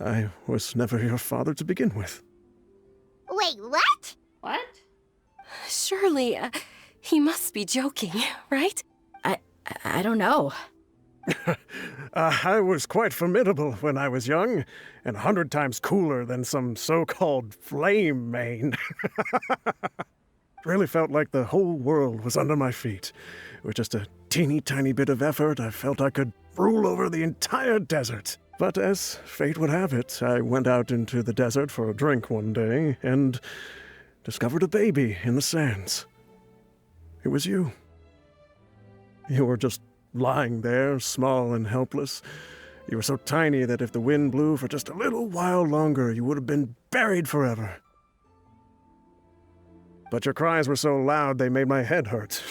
I was never your father to begin with. Wait, what? What? Surely, he must be joking, right? I don't know. I was quite formidable when I was young, and 100 times cooler than some so-called flame main. Really felt like the whole world was under my feet. With just a teeny tiny bit of effort, I felt I could rule over the entire desert. But as fate would have it, I went out into the desert for a drink one day and discovered a baby in the sands. It was you. You were just lying there, small and helpless. You were so tiny that if the wind blew for just a little while longer, you would have been buried forever. But your cries were so loud they made my head hurt.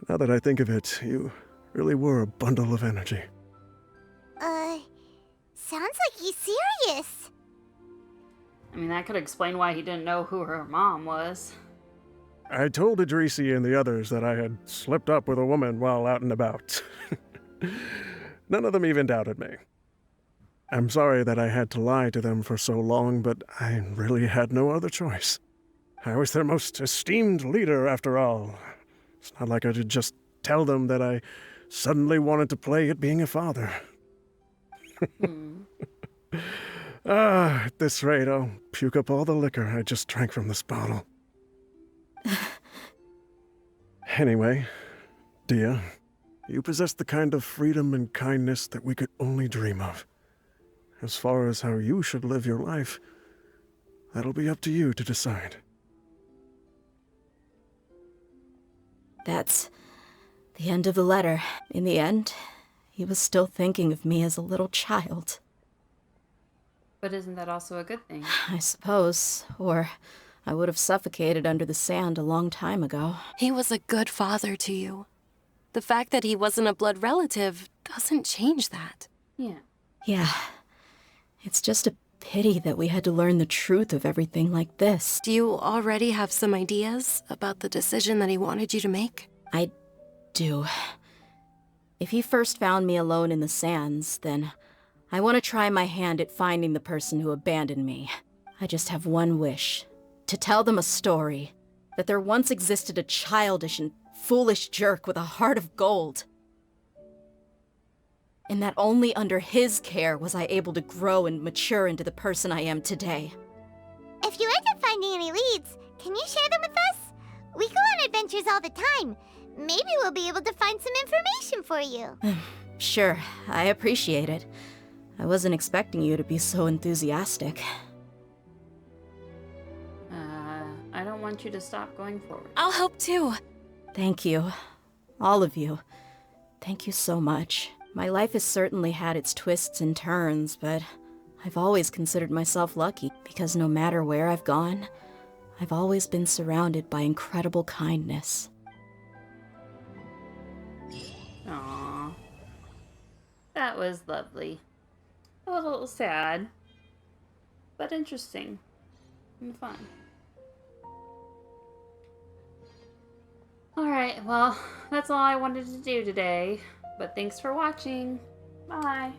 Now that I think of it, you really were a bundle of energy. Sounds like he's serious. I mean, that could explain why he didn't know who her mom was. I told Idrisi and the others that I had slipped up with a woman while out and about. None of them even doubted me. I'm sorry that I had to lie to them for so long, but I really had no other choice. I was their most esteemed leader, after all. It's not like I could just tell them that I suddenly wanted to play at being a father. At this rate, I'll puke up all the liquor I just drank from this bottle. Anyway, Dehya, you possess the kind of freedom and kindness that we could only dream of. As far as how you should live your life, that'll be up to you to decide. That's the end of the letter. In the end, he was still thinking of me as a little child. But isn't that also a good thing? I suppose. Or I would have suffocated under the sand a long time ago. He was a good father to you. The fact that he wasn't a blood relative doesn't change that. Yeah. Yeah. It's just a pity that we had to learn the truth of everything like this. Do you already have some ideas about the decision that he wanted you to make? I do. If he first found me alone in the sands, then I want to try my hand at finding the person who abandoned me. I just have one wish. To tell them a story. That there once existed a childish and foolish jerk with a heart of gold. And that only under his care was I able to grow and mature into the person I am today. If you end up finding any leads, can you share them with us? We go on adventures all the time. Maybe we'll be able to find some information for you. Sure, I appreciate it. I wasn't expecting you to be so enthusiastic. I don't want you to stop going forward. I'll help too. Thank you. All of you. Thank you so much. My life has certainly had its twists and turns, but I've always considered myself lucky because no matter where I've gone, I've always been surrounded by incredible kindness. Aww. That was lovely. A little sad, but interesting and fun. Alright, well, that's all I wanted to do today, but thanks for watching. Bye.